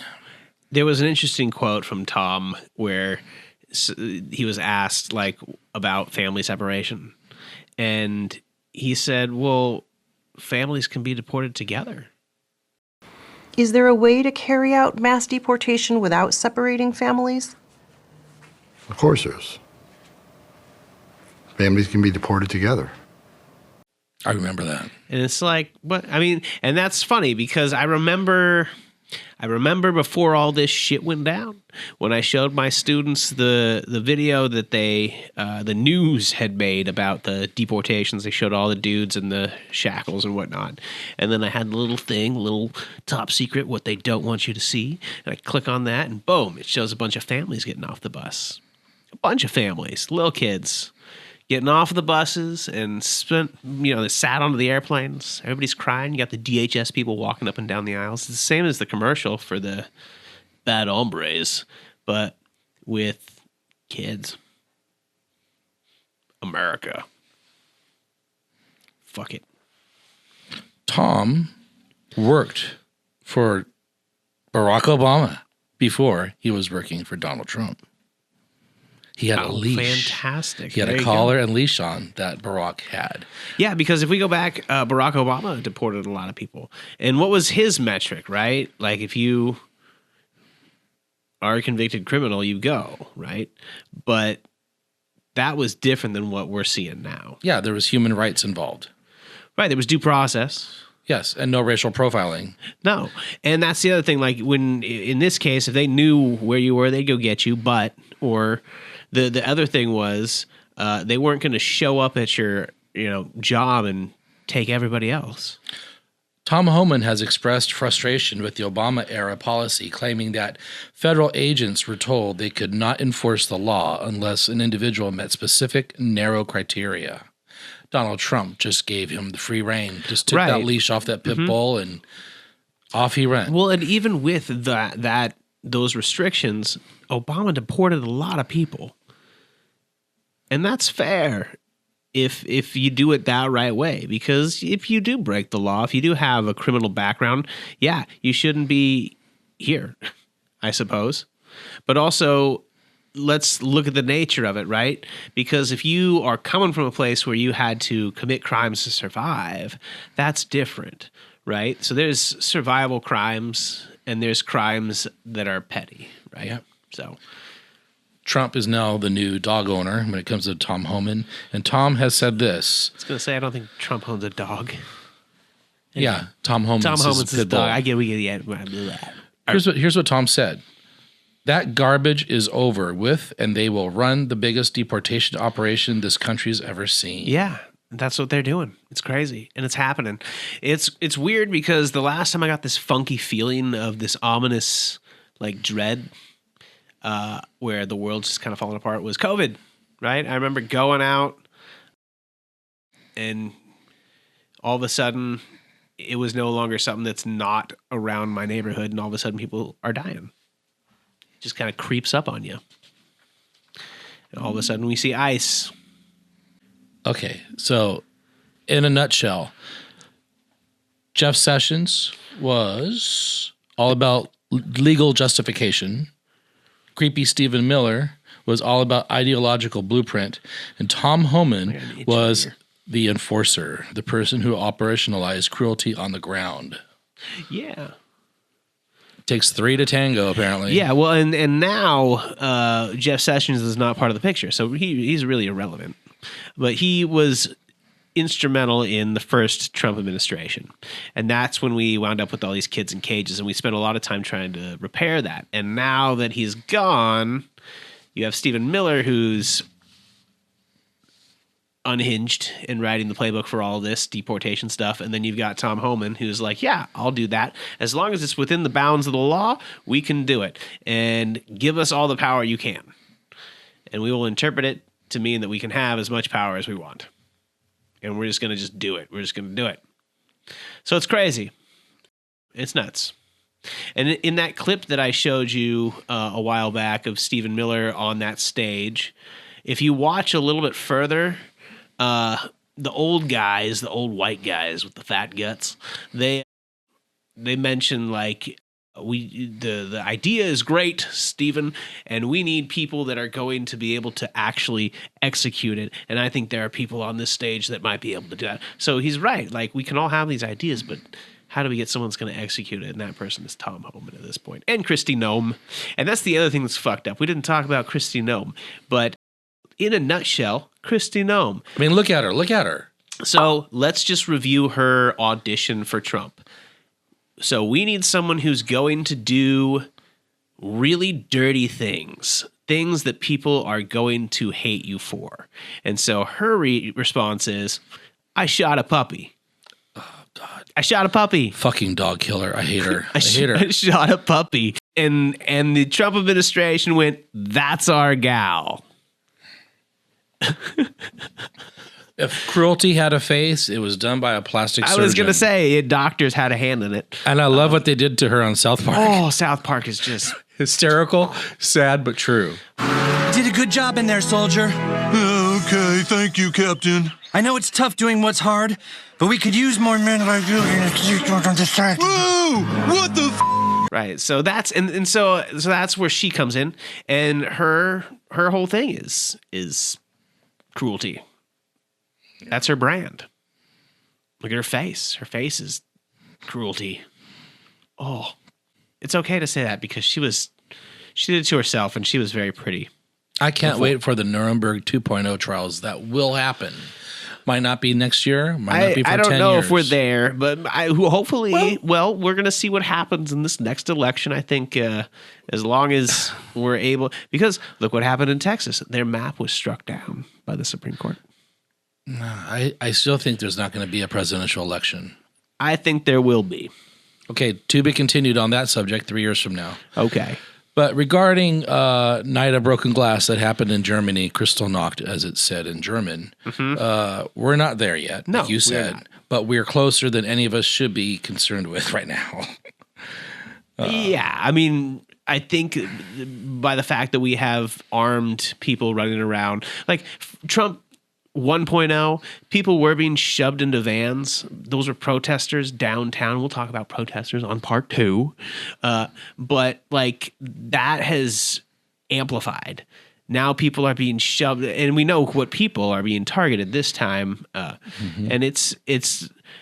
There was an interesting quote from Tom where he was asked about family separation. And he said, well, families can be deported together. Is there a way to carry out mass deportation without separating families? Of course there is. Families can be deported together. I remember that. And it's like, what? I mean, and that's funny because I remember before all this shit went down, when I showed my students the video that the news had made about the deportations. They showed all the dudes in the shackles and whatnot. And then I had the little top secret, what they don't want you to see. And I click on that and boom, it shows a bunch of families getting off the bus. A bunch of families, little kids, getting off of the buses and they sat onto the airplanes. Everybody's crying. You got the DHS people walking up and down the aisles. It's the same as the commercial for the bad hombres, but with kids. America. Fuck it. Tom worked for Barack Obama before he was working for Donald Trump. He had a leash. Fantastic. He had a collar and leash on that Barack had. Yeah, because if we go back, Barack Obama deported a lot of people. And what was his metric, right? Like if you are a convicted criminal, you go, right? But that was different than what we're seeing now. Yeah, there was human rights involved. Right, there was due process. Yes, and no racial profiling. No. And that's the other thing. Like when, in this case, if they knew where you were, they'd go get you. Or the other thing was they weren't going to show up at your job and take everybody else. Tom Homan has expressed frustration with the Obama-era policy, claiming that federal agents were told they could not enforce the law unless an individual met specific, narrow criteria. Donald Trump just gave him the free rein, just took that leash off that pit bull, and off he ran. Well, and even with those restrictions, Obama deported a lot of people. And that's fair if you do it that right way. Because if you do break the law, if you do have a criminal background, yeah, you shouldn't be here, I suppose. But also, let's look at the nature of it, right? Because if you are coming from a place where you had to commit crimes to survive, that's different, right? So there's survival crimes and there's crimes that are petty, right? Yep. So Trump is now the new dog owner when it comes to Tom Homan. And Tom has said this. I was going to say, I don't think Trump owns a dog. Yeah, Tom Homan's his dog. I get that. Here's what Tom said. That garbage is over with, and they will run the biggest deportation operation this country's ever seen. Yeah, that's what they're doing. It's crazy, and it's happening. It's weird because the last time I got this funky feeling of this ominous, like, dread, where the world's just kind of falling apart was COVID, right? I remember going out, and all of a sudden, it was no longer something that's not around my neighborhood, and all of a sudden, people are dying. Just kind of creeps up on you. And all of a sudden we see ICE. Okay, so in a nutshell, Jeff Sessions was all about legal justification. Creepy Stephen Miller was all about ideological blueprint. And Tom Homan was the enforcer, the person who operationalized cruelty on the ground. Yeah. Takes 3 to tango, apparently. Yeah, well, and now Jeff Sessions is not part of the picture, so he's really irrelevant. But he was instrumental in the first Trump administration, and that's when we wound up with all these kids in cages, and we spent a lot of time trying to repair that. And now that he's gone, you have Stephen Miller, who's unhinged in writing the playbook for all this deportation stuff, and then you've got Tom Homan, who's like, yeah, I'll do that as long as it's within the bounds of the law. We can do it, and give us all the power you can, and we will interpret it to mean that we can have as much power as we want, and we're just going to just do it. We're just going to do it. So it's crazy. It's nuts. And in that clip that I showed you a while back of Stephen Miller on that stage, if you watch a little bit further, the old guys, the old white guys with the fat guts, they mention like the idea is great, Stephen, and we need people that are going to be able to actually execute it. And I think there are people on this stage that might be able to do that. So he's right. Like, we can all have these ideas, but how do we get someone that's going to execute it? And that person is Tom Homan at this point. And Kristi Noem. And that's the other thing that's fucked up. We didn't talk about Kristi Noem, but in a nutshell, Kristi Noem. I mean, look at her. Look at her. So let's just review her audition for Trump. So we need someone who's going to do really dirty things that people are going to hate you for. And so her response is, I shot a puppy. Oh, God. I shot a puppy. Fucking dog killer. I hate her. I hate her. I shot a puppy. And the Trump administration went, that's our gal. If cruelty had a face, it was done by a plastic surgeon. I was going to say, doctors had a hand in it. And I love what they did to her on South Park. Oh, South Park is just hysterical, sad, but true. Did a good job in there, soldier. Okay, thank you, Captain. I know it's tough doing what's hard, but we could use more men like you in this time. Whoa! What the Right. So that's so that's where she comes in, and her whole thing is cruelty. That's her brand. Look at her face. Her face is cruelty. Oh, it's okay to say that because she did it to herself, and she was very pretty. I can't wait for the Nuremberg 2.0 trials that will happen. Might not be next year. Might not be for 10 years. I don't know if we're there, but hopefully, well, we're going to see what happens in this next election. I think as long as we're able, because look what happened in Texas. Their map was struck down by the Supreme Court. No, I still think there's not going to be a presidential election. I think there will be. Okay, to be continued on that subject 3 years from now. Okay. But regarding Night of Broken Glass that happened in Germany, Kristallnacht, as it's said in German, we're not there yet, no, like you said. But we're closer than any of us should be concerned with right now. Yeah, I mean, I think by the fact that we have armed people running around, like Trump 1.0, people were being shoved into vans. Those were protesters downtown. We'll talk about protesters on part 2. But like that has amplified. Now people are being shoved, and we know what people are being targeted this time. And it's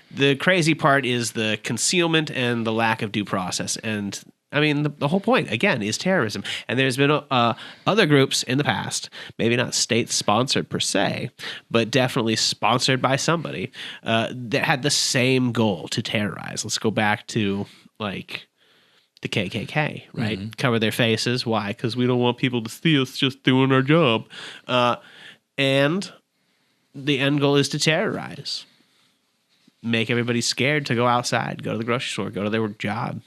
the crazy part is the concealment and the lack of due process. And I mean, the whole point, again, is terrorism. And there's been other groups in the past, maybe not state-sponsored per se, but definitely sponsored by somebody that had the same goal to terrorize. Let's go back to, like, the KKK, right? Mm-hmm. Cover their faces. Why? Because we don't want people to see us just doing our job. And the end goal is to terrorize. Make everybody scared to go outside, go to the grocery store, go to their job.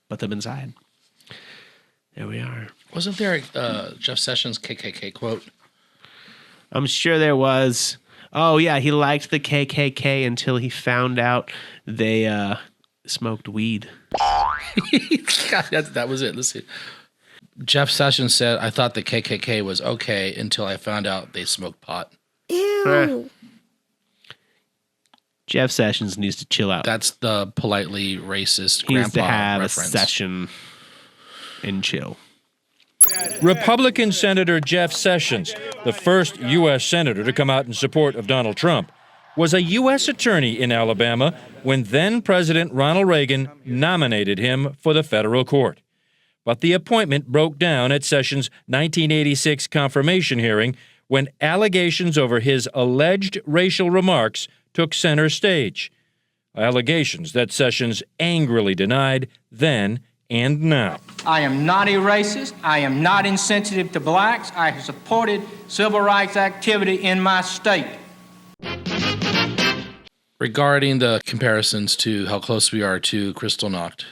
Put them inside. There we are. Wasn't there a Jeff Sessions KKK quote? I'm sure there was. Oh, yeah, he liked the KKK until he found out they smoked weed. God, that was it. Let's see. Jeff Sessions said, I thought the KKK was okay until I found out they smoked pot. Ew. Jeff Sessions needs to chill out. That's the politely racist He needs grandpa to have reference. a session and chill. Republican Senator Jeff Sessions, the first U.S. senator to come out in support of Donald Trump, was a U.S. attorney in Alabama when then-President Ronald Reagan nominated him for the federal court. But the appointment broke down at Sessions' 1986 confirmation hearing when allegations over his alleged racial remarks took center stage. Allegations that Sessions angrily denied then and now. I am not a racist. I am not insensitive to blacks. I have supported civil rights activity in my state. Regarding the comparisons to how close we are to Kristallnacht,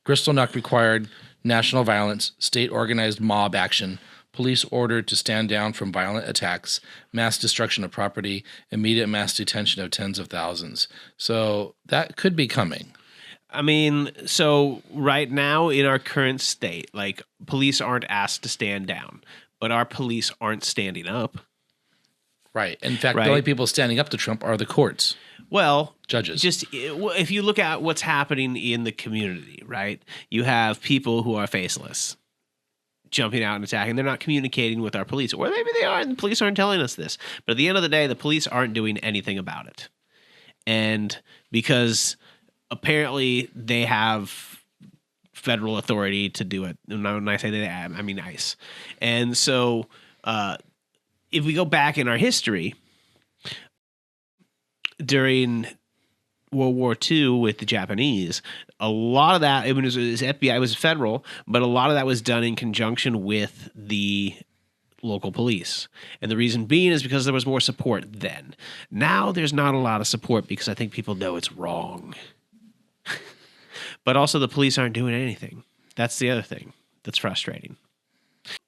Kristallnacht required national violence, state-organized mob action, police ordered to stand down from violent attacks, mass destruction of property, immediate mass detention of tens of thousands. So that could be coming. I mean, so right now in our current state, like, police aren't asked to stand down, but our police aren't standing up. Right. In fact, the only people standing up to Trump are the courts. Well, judges. Just if you look at what's happening in the community, right? You have people who are faceless jumping out and attacking. They're not communicating with our police. Or maybe they are, and the police aren't telling us this. But at the end of the day, the police aren't doing anything about it. And because apparently they have federal authority to do it. And when I say they, I mean ICE. And so if we go back in our history, during World War II with the Japanese, a lot of that, it was FBI, it was federal, but a lot of that was done in conjunction with the local police. And the reason being is because there was more support then. Now there's not a lot of support because I think people know it's wrong. But also the police aren't doing anything. That's the other thing that's frustrating.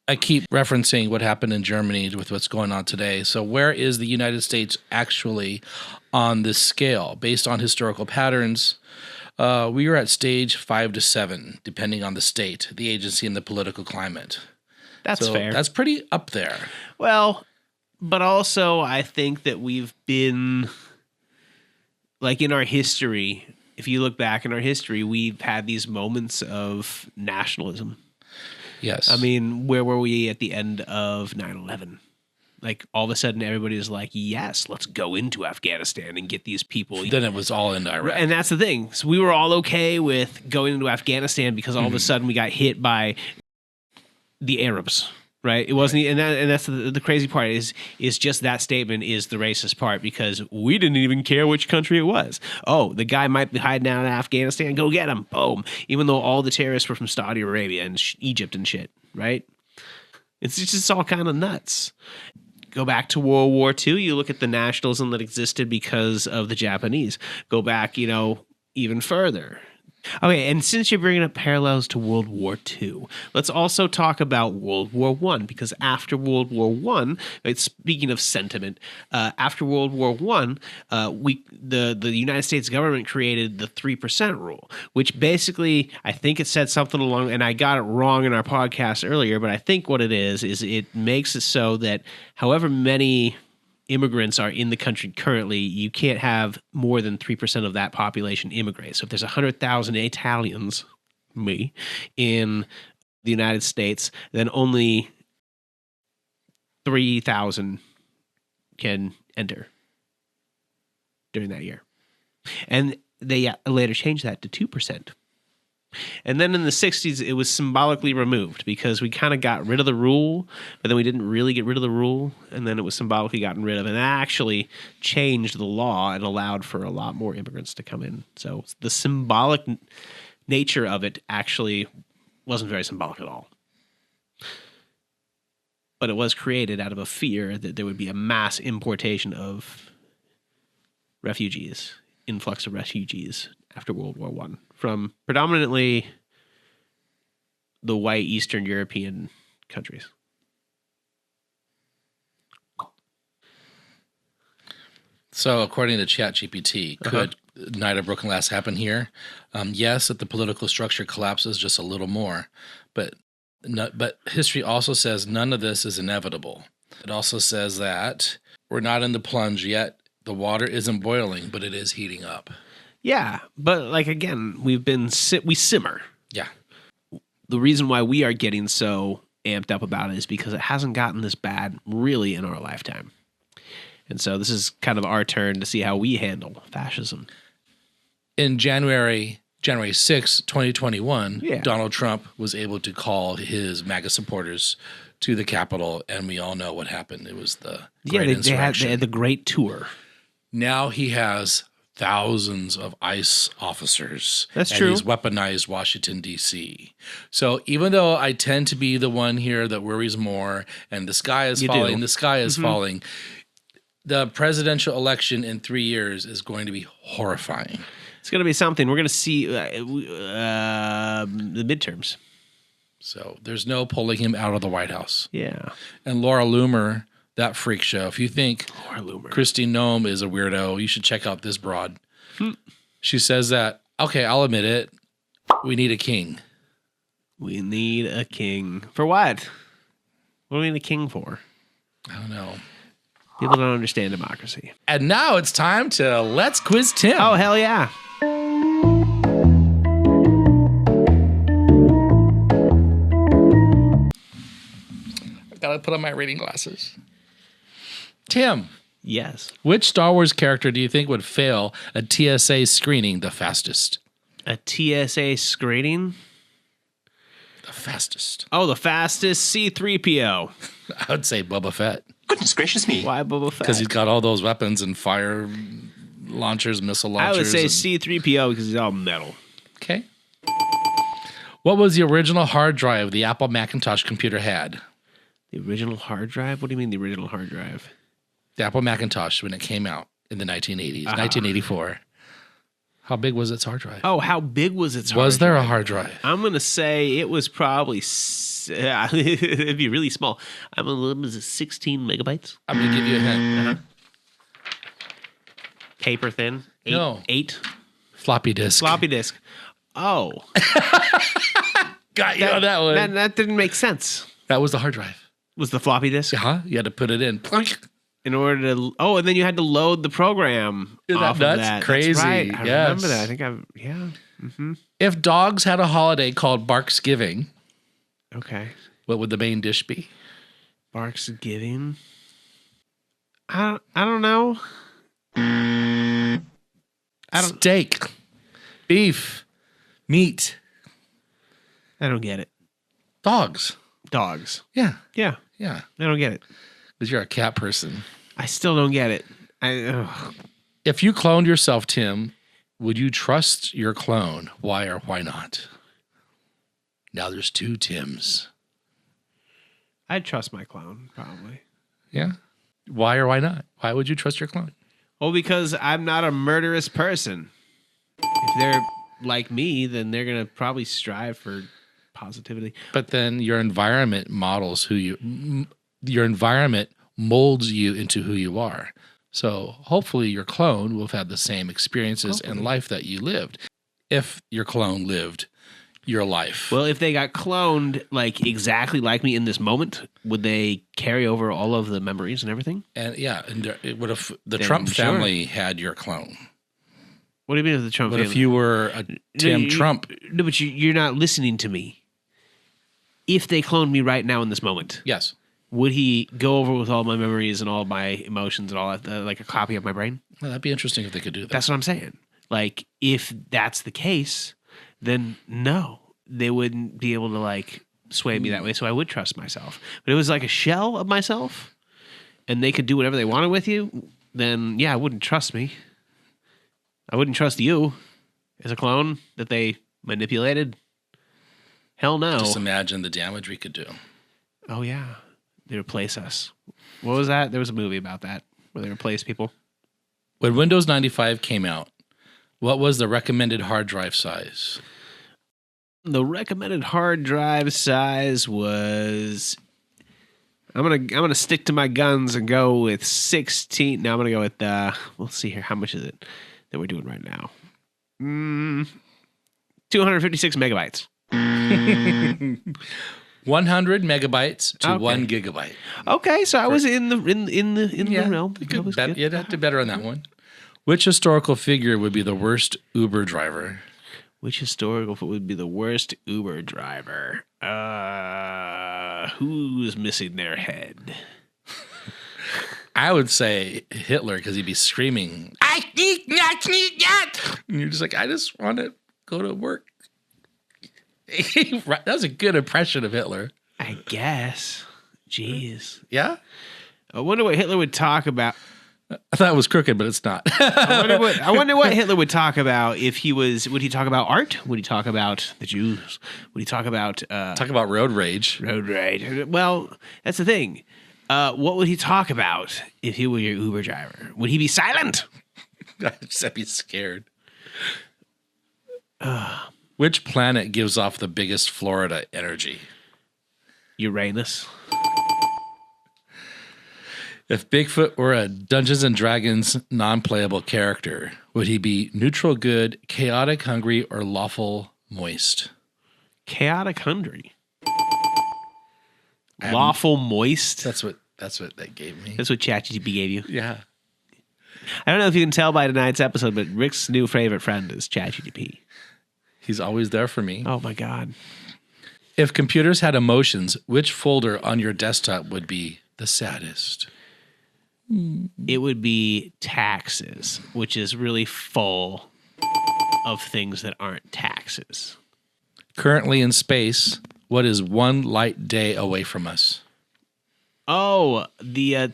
I keep referencing what happened in Germany with what's going on today. So where is the United States actually on this scale? Based on historical patterns, we are at stage 5 to 7, depending on the state, the agency, and the political climate. That's fair. That's pretty up there. Well, but also I think that we've been, like in our history, if you look back in our history, we've had these moments of nationalism. Yes. I mean, where were we at the end of 9/11? Like, all of a sudden, everybody was like, yes, let's go into Afghanistan and get these people. Then it was all into Iraq. And that's the thing. So we were all okay with going into Afghanistan because all of a sudden we got hit by the Arabs, right? It wasn't, and that's the crazy part is just that statement is the racist part because we didn't even care which country it was. Oh, the guy might be hiding out in Afghanistan. Go get him. Boom. Even though all the terrorists were from Saudi Arabia and Egypt and shit, right? It's just all kind of nuts. Go back to World War II. You look at the nationalism that existed because of the Japanese. Go back, even further. Okay, and since you're bringing up parallels to World War II, let's also talk about World War I, because after World War I, speaking of sentiment, after World War I, the United States government created the 3% rule, which basically, I think it said something along, and I got it wrong in our podcast earlier, but I think what it is it makes it so that however many immigrants are in the country currently, you can't have more than 3% of that population immigrate. So if there's 100,000 Italians, me, in the United States, then only 3,000 can enter during that year. And they later changed that to 2%. And then in the 60s, it was symbolically removed because we kind of got rid of the rule, but then we didn't really get rid of the rule. And then it was symbolically gotten rid of. And that actually changed the law and allowed for a lot more immigrants to come in. So the symbolic nature of it actually wasn't very symbolic at all. But it was created out of a fear that there would be a mass importation of refugees, influx of refugees after World War I from predominantly the white Eastern European countries. So, according to ChatGPT, could Night of Broken Glass happen here? Yes, if the political structure collapses just a little more, but history also says none of this is inevitable. It also says that we're not in the plunge yet. The water isn't boiling, but it is heating up. Yeah, but like again, we simmer. Yeah. The reason why we are getting so amped up about it is because it hasn't gotten this bad really in our lifetime. And so this is kind of our turn to see how we handle fascism. In January 6, 2021, Donald Trump was able to call his MAGA supporters to the Capitol, and we all know what happened. It was the great insurrection. They had the great tour. Now he has thousands of ICE officers. That's true. He's weaponized Washington, D.C. So even though I tend to be the one here that worries more, and the sky is falling, the presidential election in 3 years is going to be horrifying. It's going to be something. We're going to see the midterms. So there's no pulling him out of the White House. Yeah. And Laura Loomer, that freak show. If you think Kristi Noem is a weirdo, you should check out this broad. She says that, okay, I'll admit it. We need a king. We need a king. For what? What do we need a king for? I don't know. People don't understand democracy. And now it's time to Let's Quiz Tim. Oh, hell yeah. I gotta put on my reading glasses. Tim. Yes. Which Star Wars character do you think would fail a TSA screening the fastest? A TSA screening? The fastest. Oh, the fastest C-3PO. I would say Boba Fett. Goodness gracious me. Why Boba Fett? Because he's got all those weapons and fire launchers, missile launchers. I would say C-3PO because he's all metal. Okay. What was the original hard drive the Apple Macintosh computer had? The original hard drive? What do you mean the original hard drive? The Apple Macintosh when it came out in the 1980s, 1984. How big was its hard drive? Oh, how big was its hard drive? Was there a hard drive? I'm going to say it was probably, it'd be really small. I'm going to limit it 16 megabytes. I'm going to give you a hint. Paper thin? Eight? Floppy disk. Floppy disk. Oh. Got you on that one. That didn't make sense. That was the hard drive. Was the floppy disk? Uh-huh. You had to put it in. In order to, and then you had to load the program. Isn't off that of that. crazy? That's right. I Yes. remember that. I think yeah. Mm-hmm. If dogs had a holiday called Barksgiving, okay, what would the main dish be? Barksgiving? I don't know. Steak, beef, meat. I don't get it. Dogs. Yeah. Yeah. Yeah. I don't get it. Because you're a cat person. I still don't get it. If you cloned yourself, Tim, would you trust your clone? Why or why not? Now there's two Tims. I'd trust my clone, probably. Yeah? Why or why not? Why would you trust your clone? Well, because I'm not a murderous person. If they're like me, then they're going to probably strive for positivity. But then your environment models your environment molds you into who you are. So hopefully your clone will have had the same experiences in life that you lived. If your clone lived your life. Well, if they got cloned like exactly like me in this moment, would they carry over all of the memories and everything? And yeah, and what if the Trump family had your clone? What do you mean if the Trump family? What if you were a Tim Trump? No, but you're not listening to me. If they cloned me right now in this moment. Yes. Would he go over with all my memories and all my emotions and all that, like a copy of my brain? Well, that'd be interesting if they could do that. That's what I'm saying. Like, if that's the case, then no, they wouldn't be able to like sway me that way. So I would trust myself. But it was like a shell of myself, and they could do whatever they wanted with you. Then yeah, I wouldn't trust me. I wouldn't trust you as a clone that they manipulated. Hell no. Just imagine the damage we could do. Oh yeah, they replace us. What was that? There was a movie about that where they replace people. When Windows 95 came out, what was the recommended hard drive size? The recommended hard drive size was. I'm gonna stick to my guns and go with 16. Now I'm gonna go with. We'll see here. How much is it that we're doing right now? 256 megabytes. 100 megabytes to 1 gigabyte. Okay, so I was in the realm. You'd have to better on that one. Which historical figure would be the worst Uber driver? Which historical would be the worst Uber driver? Who's missing their head? I would say Hitler, because he'd be screaming, I need that. And you're just like, I just want to go to work. That was a good impression of Hitler. I guess. Jeez. Yeah? I wonder what Hitler would talk about. I thought it was crooked, but it's not. I wonder what Hitler would talk about if he was. Would he talk about art? Would he talk about the Jews? Would he talk about road rage? Road rage. Well, that's the thing. What would he talk about if he were your Uber driver? Would he be silent? I'd be scared. Which planet gives off the biggest Florida energy? Uranus. If Bigfoot were a Dungeons and Dragons non-playable character, would he be neutral good, chaotic hungry, or lawful moist? Chaotic hungry. Lawful moist. That's what they gave me. That's what ChatGPT gave you. Yeah. I don't know if you can tell by tonight's episode, but Rick's new favorite friend is ChatGPT. He's always there for me. Oh my God. If computers had emotions, which folder on your desktop would be the saddest? It would be taxes, which is really full of things that aren't taxes. Currently in space, what is one light day away from us? Oh, not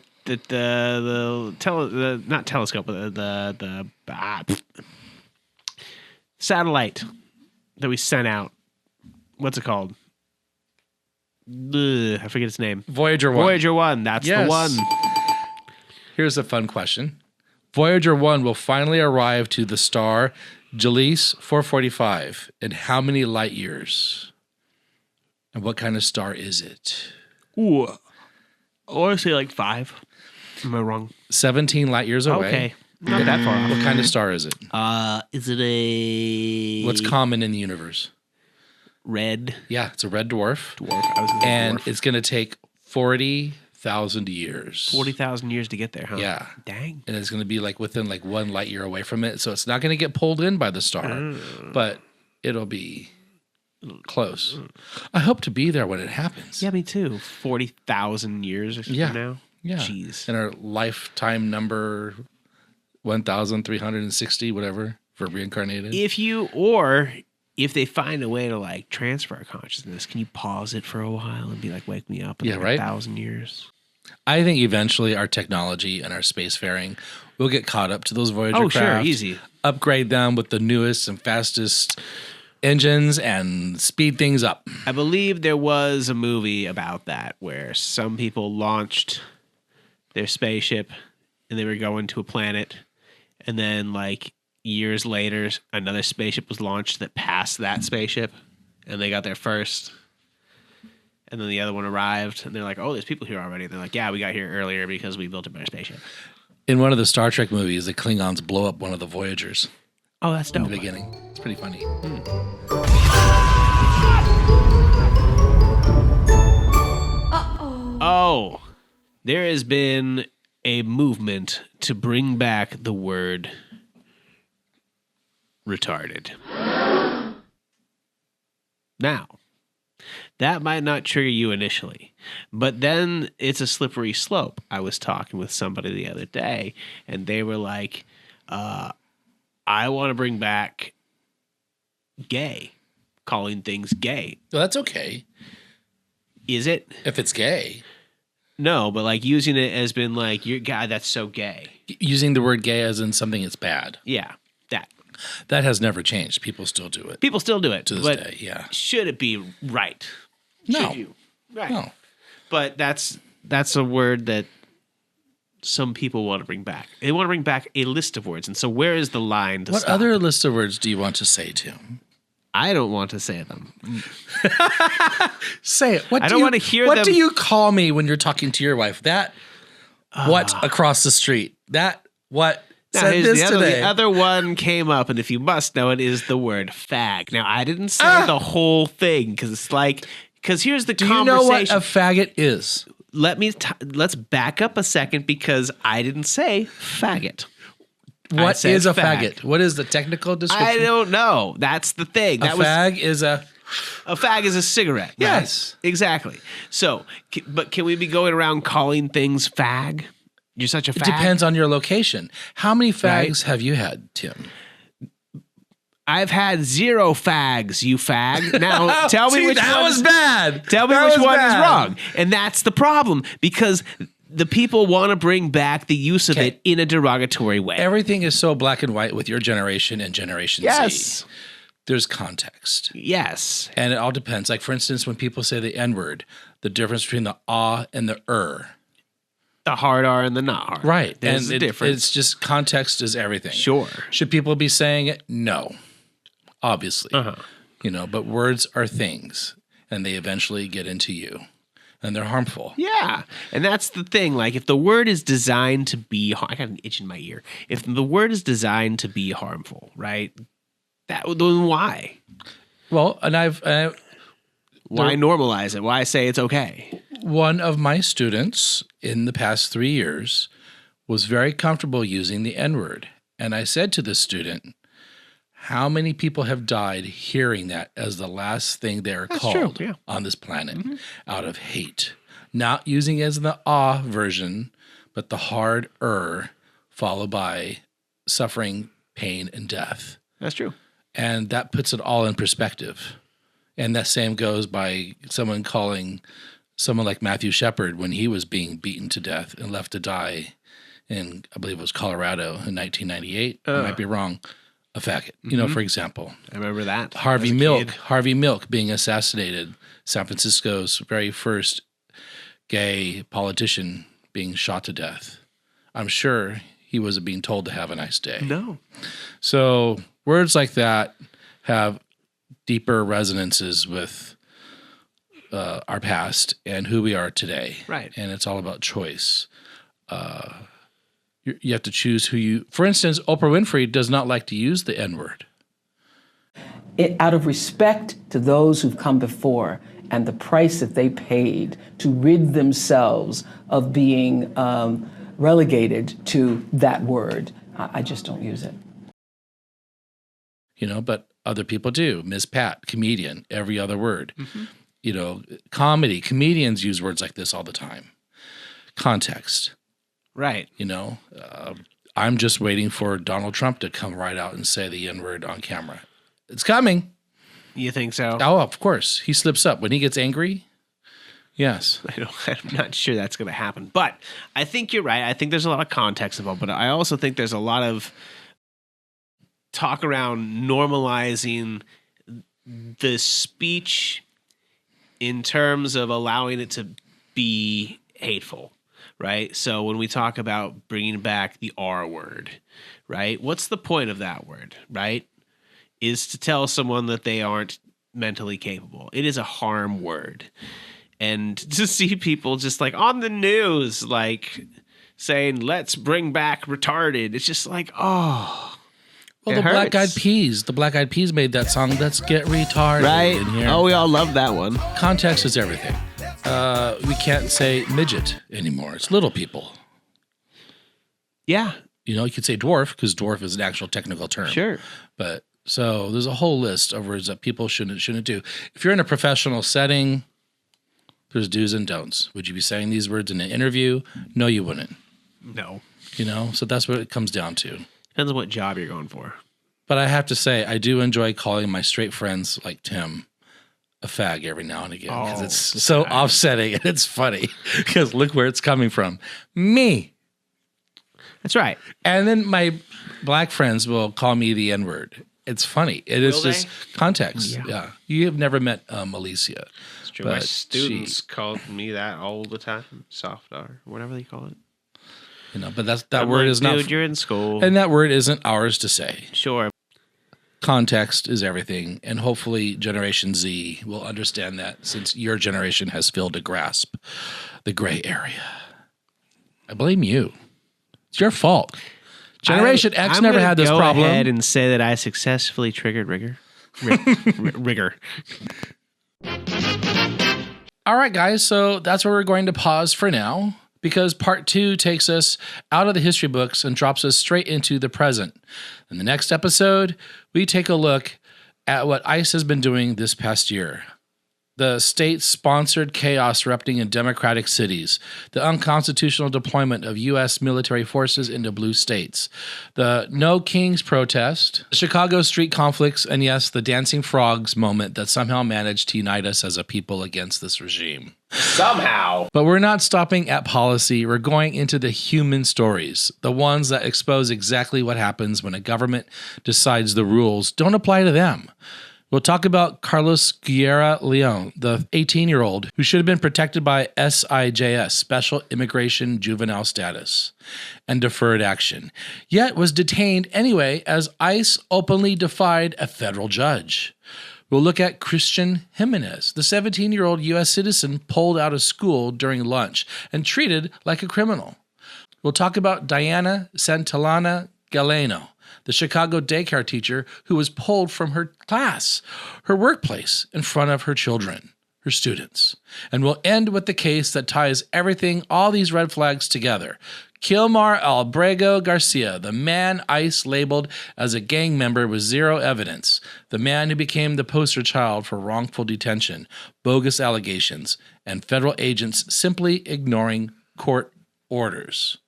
telescope, but the satellite that we sent out. What's it called? I forget its name. Voyager 1. Voyager 1. That's the one. Here's a fun question. Voyager 1 will finally arrive to the star Jalise 445 in how many light years? And what kind of star is it? Ooh. I want to say like 5. Am I wrong? 17 light years away. Okay. Not that far off. What kind of star is it? Is it a... What's common in the universe? Red. Yeah, it's a red dwarf. And it's going to take 40,000 years. 40,000 years to get there, huh? Yeah. Dang. And it's going to be like within like 1 light year away from it. So it's not going to get pulled in by the star, but it'll be close. I hope to be there when it happens. Yeah, me too. 40,000 years or something now. Yeah. Jeez. And our lifetime number 1,360, whatever, for reincarnated. If they find a way to like transfer our consciousness, can you pause it for a while and be like, wake me up in 1,000 years? I think eventually our technology and our spacefaring will get caught up to those Voyager craft. Sure, easy. Upgrade them with the newest and fastest engines and speed things up. I believe there was a movie about that where some people launched their spaceship and they were going to a planet, and then like years later, another spaceship was launched that passed that spaceship, and they got there first. And then the other one arrived, and they're like, "Oh, there's people here already." And they're like, "Yeah, we got here earlier because we built a better spaceship." In one of the Star Trek movies, the Klingons blow up one of the Voyagers. Oh, that's dope. In the beginning. It's pretty funny. Oh, there has been a movement to bring back the word retarded. Now, that might not trigger you initially, but then it's a slippery slope. I was talking with somebody the other day, and they were like, I want to bring back gay, calling things gay. Well, that's okay. Is it? If it's gay. No, but like using it as been like, God, that's so gay. Using the word gay as in something that's bad. Yeah, that. That has never changed. People still do it. People still do it. To this but day, yeah. Should it be right? No. Should you? Right. No. But that's a word that some people want to bring back. They want to bring back a list of words. And so where is the line to What stop? other list of words do you want to say, Tim? I don't want to say them. Say it. I don't want to hear them. What do you call me when you're talking to your wife? That what across the street? That what said this today? The other one came up, and if you must know, it is the word fag. Now, I didn't say the whole thing because it's like, because here's the conversation. Do you know what a faggot is? Let's back up a second because I didn't say faggot. What is a faggot? What is the technical description? I don't know. That's the thing. A fag is a fag is a cigarette. Right? Yes, exactly. So, but can we be going around calling things fag? You're such a fag. It depends on your location. How many fags have you had, Tim? I've had 0 fags, you fag. Now tell me which that one was bad. Tell me which one is wrong. And that's the problem because the people want to bring back the use of it in a derogatory way. Everything is so black and white with your generation and Generation Z. There's context. Yes. And it all depends. Like, for instance, when people say the N-word, the difference between the and the The hard R and the not hard. Right. There's and a difference. It's just context is everything. Sure. Should people be saying it? No. Obviously. You know, but words are things, and they eventually get into you, and they're harmful. Yeah. And that's the thing. Like, if the word is designed to be, I got an itch in my ear. If the word is designed to be harmful, right? Then why? Well, and why normalize it? Why say it's okay? One of my students in the past 3 years was very comfortable using the N-word. And I said to the student, how many people have died hearing that as the last thing they're called on this planet out of hate? Not using it as the version, but the hard followed by suffering, pain, and death. That's true. And that puts it all in perspective. And that same goes by someone calling someone like Matthew Shepard when he was being beaten to death and left to die in, I believe it was Colorado in 1998. I might be wrong. A faggot, you know, for example. I remember that. Harvey Milk being assassinated, San Francisco's very first gay politician being shot to death. I'm sure he wasn't being told to have a nice day. No. So words like that have deeper resonances with our past and who we are today. Right. And it's all about choice. You have to choose who you... For instance, Oprah Winfrey does not like to use the N-word. Out of respect to those who've come before and the price that they paid to rid themselves of being relegated to that word, I just don't use it. You know, but other people do. Ms. Pat, comedian, every other word. You know, comedy, comedians use words like this all the time. Context. Right. You know, I'm just waiting for Donald Trump to come right out and say the N-word on camera. It's coming. You think so? Oh, of course. He slips up. When he gets angry, yes. I'm not sure that's going to happen. But I think you're right. I think there's a lot of context involved. But I also think there's a lot of talk around normalizing the speech in terms of allowing it to be hateful. Right. So when we talk about bringing back the R word, right, what's the point of that word? Right, is to tell someone that they aren't mentally capable. It is a harm word. And to see people just like on the news, like saying, let's bring back retarded. It's just like, oh. Well, the Black Eyed Peas made that song, Let's Get Retarded. Right. In here. Oh, we all love that one. Context is everything. We can't say midget anymore. It's little people. Yeah. You know, you could say dwarf because dwarf is an actual technical term. Sure. But so there's a whole list of words that people shouldn't do. If you're in a professional setting, there's do's and don'ts. Would you be saying these words in an interview? No, you wouldn't. No. You know, so that's what it comes down to. Depends on what job you're going for. But I have to say, I do enjoy calling my straight friends like Tim a fag every now and again because it's so offsetting and it's funny because look where it's coming from. Me. That's right. And then my black friends will call me the N-word. It's funny. It is just context. Yeah. You have never met Alicia. It's true. My students called me that all the time. Soft R, whatever they call it. You know, but that word is not. Dude, you're in school. And that word isn't ours to say. Sure. Context is everything, and hopefully Generation Z will understand that since your generation has failed to grasp the gray area. I blame you. It's your fault. Generation X never had this problem. I'm going to go ahead and say that I successfully triggered rigor. Rigor. All right, guys, so that's where we're going to pause for now, because part 2 takes us out of the history books and drops us straight into the present. In the next episode, we take a look at what ICE has been doing this past year. The state-sponsored chaos erupting in democratic cities, the unconstitutional deployment of U.S. military forces into blue states, the No Kings protest, the Chicago street conflicts, and yes, the dancing frogs moment that somehow managed to unite us as a people against this regime. Somehow. But we're not stopping at policy. We're going into the human stories, the ones that expose exactly what happens when a government decides the rules don't apply to them. We'll talk about Carlos Guerra Leon, the 18-year-old who should have been protected by SIJS, Special Immigration Juvenile Status, and deferred action, yet was detained anyway as ICE openly defied a federal judge. We'll look at Christian Jimenez, the 17-year-old U.S. citizen pulled out of school during lunch and treated like a criminal. We'll talk about Diana Santillana Galeno, the Chicago daycare teacher who was pulled from her class, her workplace, in front of her children, her students. And we'll end with the case that ties everything, all these red flags together. Kilmar Albrego Garcia, the man ICE labeled as a gang member with zero evidence, the man who became the poster child for wrongful detention, bogus allegations, and federal agents simply ignoring court orders.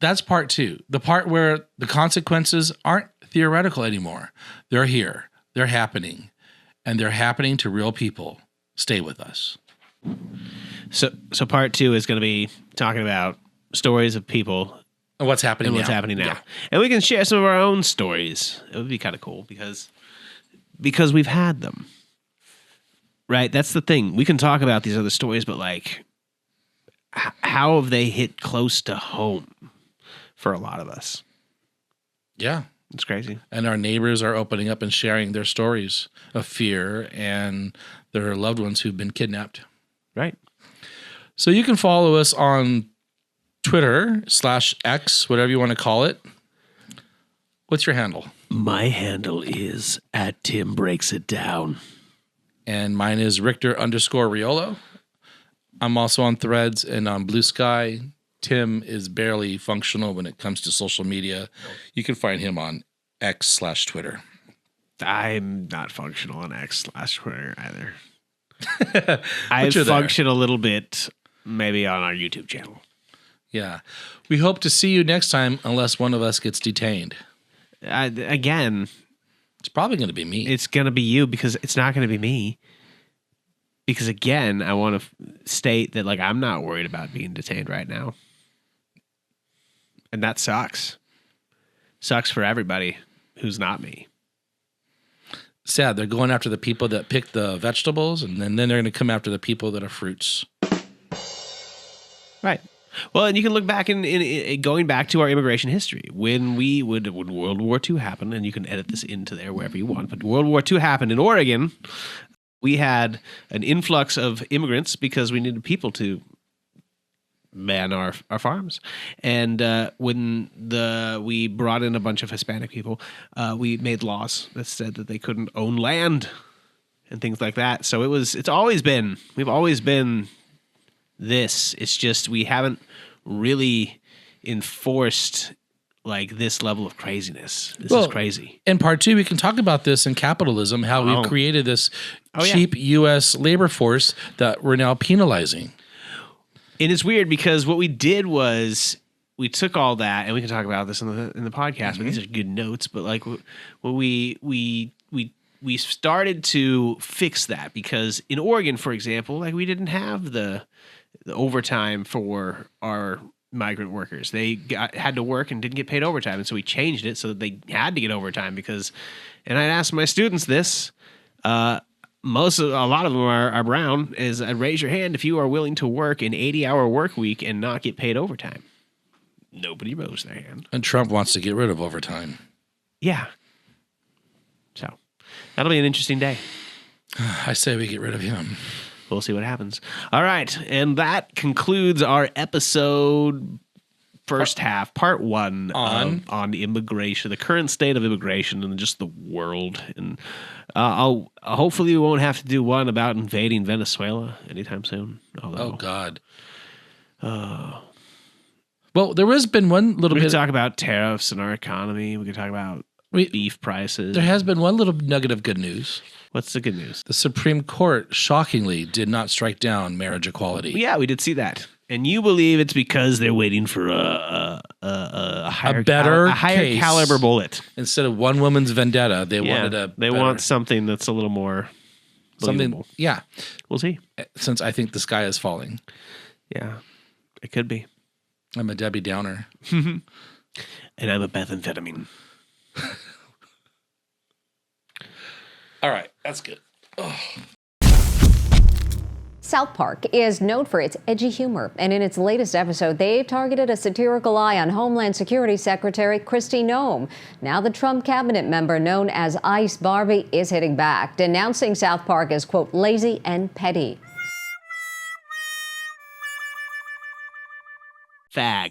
That's part 2, the part where the consequences aren't theoretical anymore. They're here, they're happening, and they're happening to real people. Stay with us. So part 2 is going to be talking about stories of people and what's happening now. Yeah. And we can share some of our own stories. It would be kind of cool because we've had them. Right? That's the thing. We can talk about these other stories, but like how have they hit close to home for a lot of us? Yeah. It's crazy. And our neighbors are opening up and sharing their stories of fear and their loved ones who've been kidnapped. Right. So you can follow us on Twitter/X, whatever you want to call it. What's your handle? My handle is @TimBreaksItDown. And mine is Rictor_Riolo. I'm also on Threads and on Blue Sky. Tim is barely functional when it comes to social media. You can find him on X/Twitter. I'm not functional on X/Twitter either. I But you're function a little bit maybe on our YouTube channel. Yeah. We hope to see you next time unless one of us gets detained. Again, it's probably going to be me. It's going to be you because it's not going to be me. Because again, I want to state that like I'm not worried about being detained right now. And that sucks. Sucks for everybody who's not me. Sad. They're going after the people that pick the vegetables, and then they're going to come after the people that are fruits. Right. Well, and you can look back in going back to our immigration history. When World War II happened, and you can edit this into there wherever you want, but World War II happened in Oregon. We had an influx of immigrants because we needed people to man our farms. And when we brought in a bunch of Hispanic people, we made laws that said that they couldn't own land and things like that. So we've always been this. It's just we haven't really enforced like this level of craziness. This is crazy. In part 2, we can talk about this in capitalism, how we've created this cheap U.S. labor force that we're now penalizing. And it's weird because what we did was we took all that, and we can talk about this in the podcast. But these are good notes. But like, we started to fix that because in Oregon, for example, like we didn't have the overtime for our migrant workers. They had to work and didn't get paid overtime, and so we changed it so that they had to get overtime because. And I'd ask my students this. A lot of them are brown. Is raise your hand if you are willing to work an 80-hour work week and not get paid overtime. Nobody rose their hand. And Trump wants to get rid of overtime. Yeah. So that'll be an interesting day. I say we get rid of him. We'll see what happens. All right, and that concludes our episode. First half, part one on immigration, the current state of immigration and just the world. And hopefully we won't have to do one about invading Venezuela anytime soon. Oh, God. Well, there has been one little bit. We can talk about tariffs in our economy. We can talk about beef prices. There has been one little nugget of good news. What's the good news? The Supreme Court, shockingly, did not strike down marriage equality. Yeah, we did see that. And you believe it's because they're waiting for a higher caliber bullet. Instead of one woman's vendetta, they want something that's a little more believable. Yeah. We'll see. Since I think the sky is falling. Yeah, it could be. I'm a Debbie Downer. And I'm a methamphetamine. All right, that's good. Oh. South Park is known for its edgy humor, and in its latest episode, they've targeted a satirical eye on Homeland Security Secretary Kristi Noem. Now the Trump cabinet member known as Ice Barbie is hitting back, denouncing South Park as, quote, lazy and petty. Fag.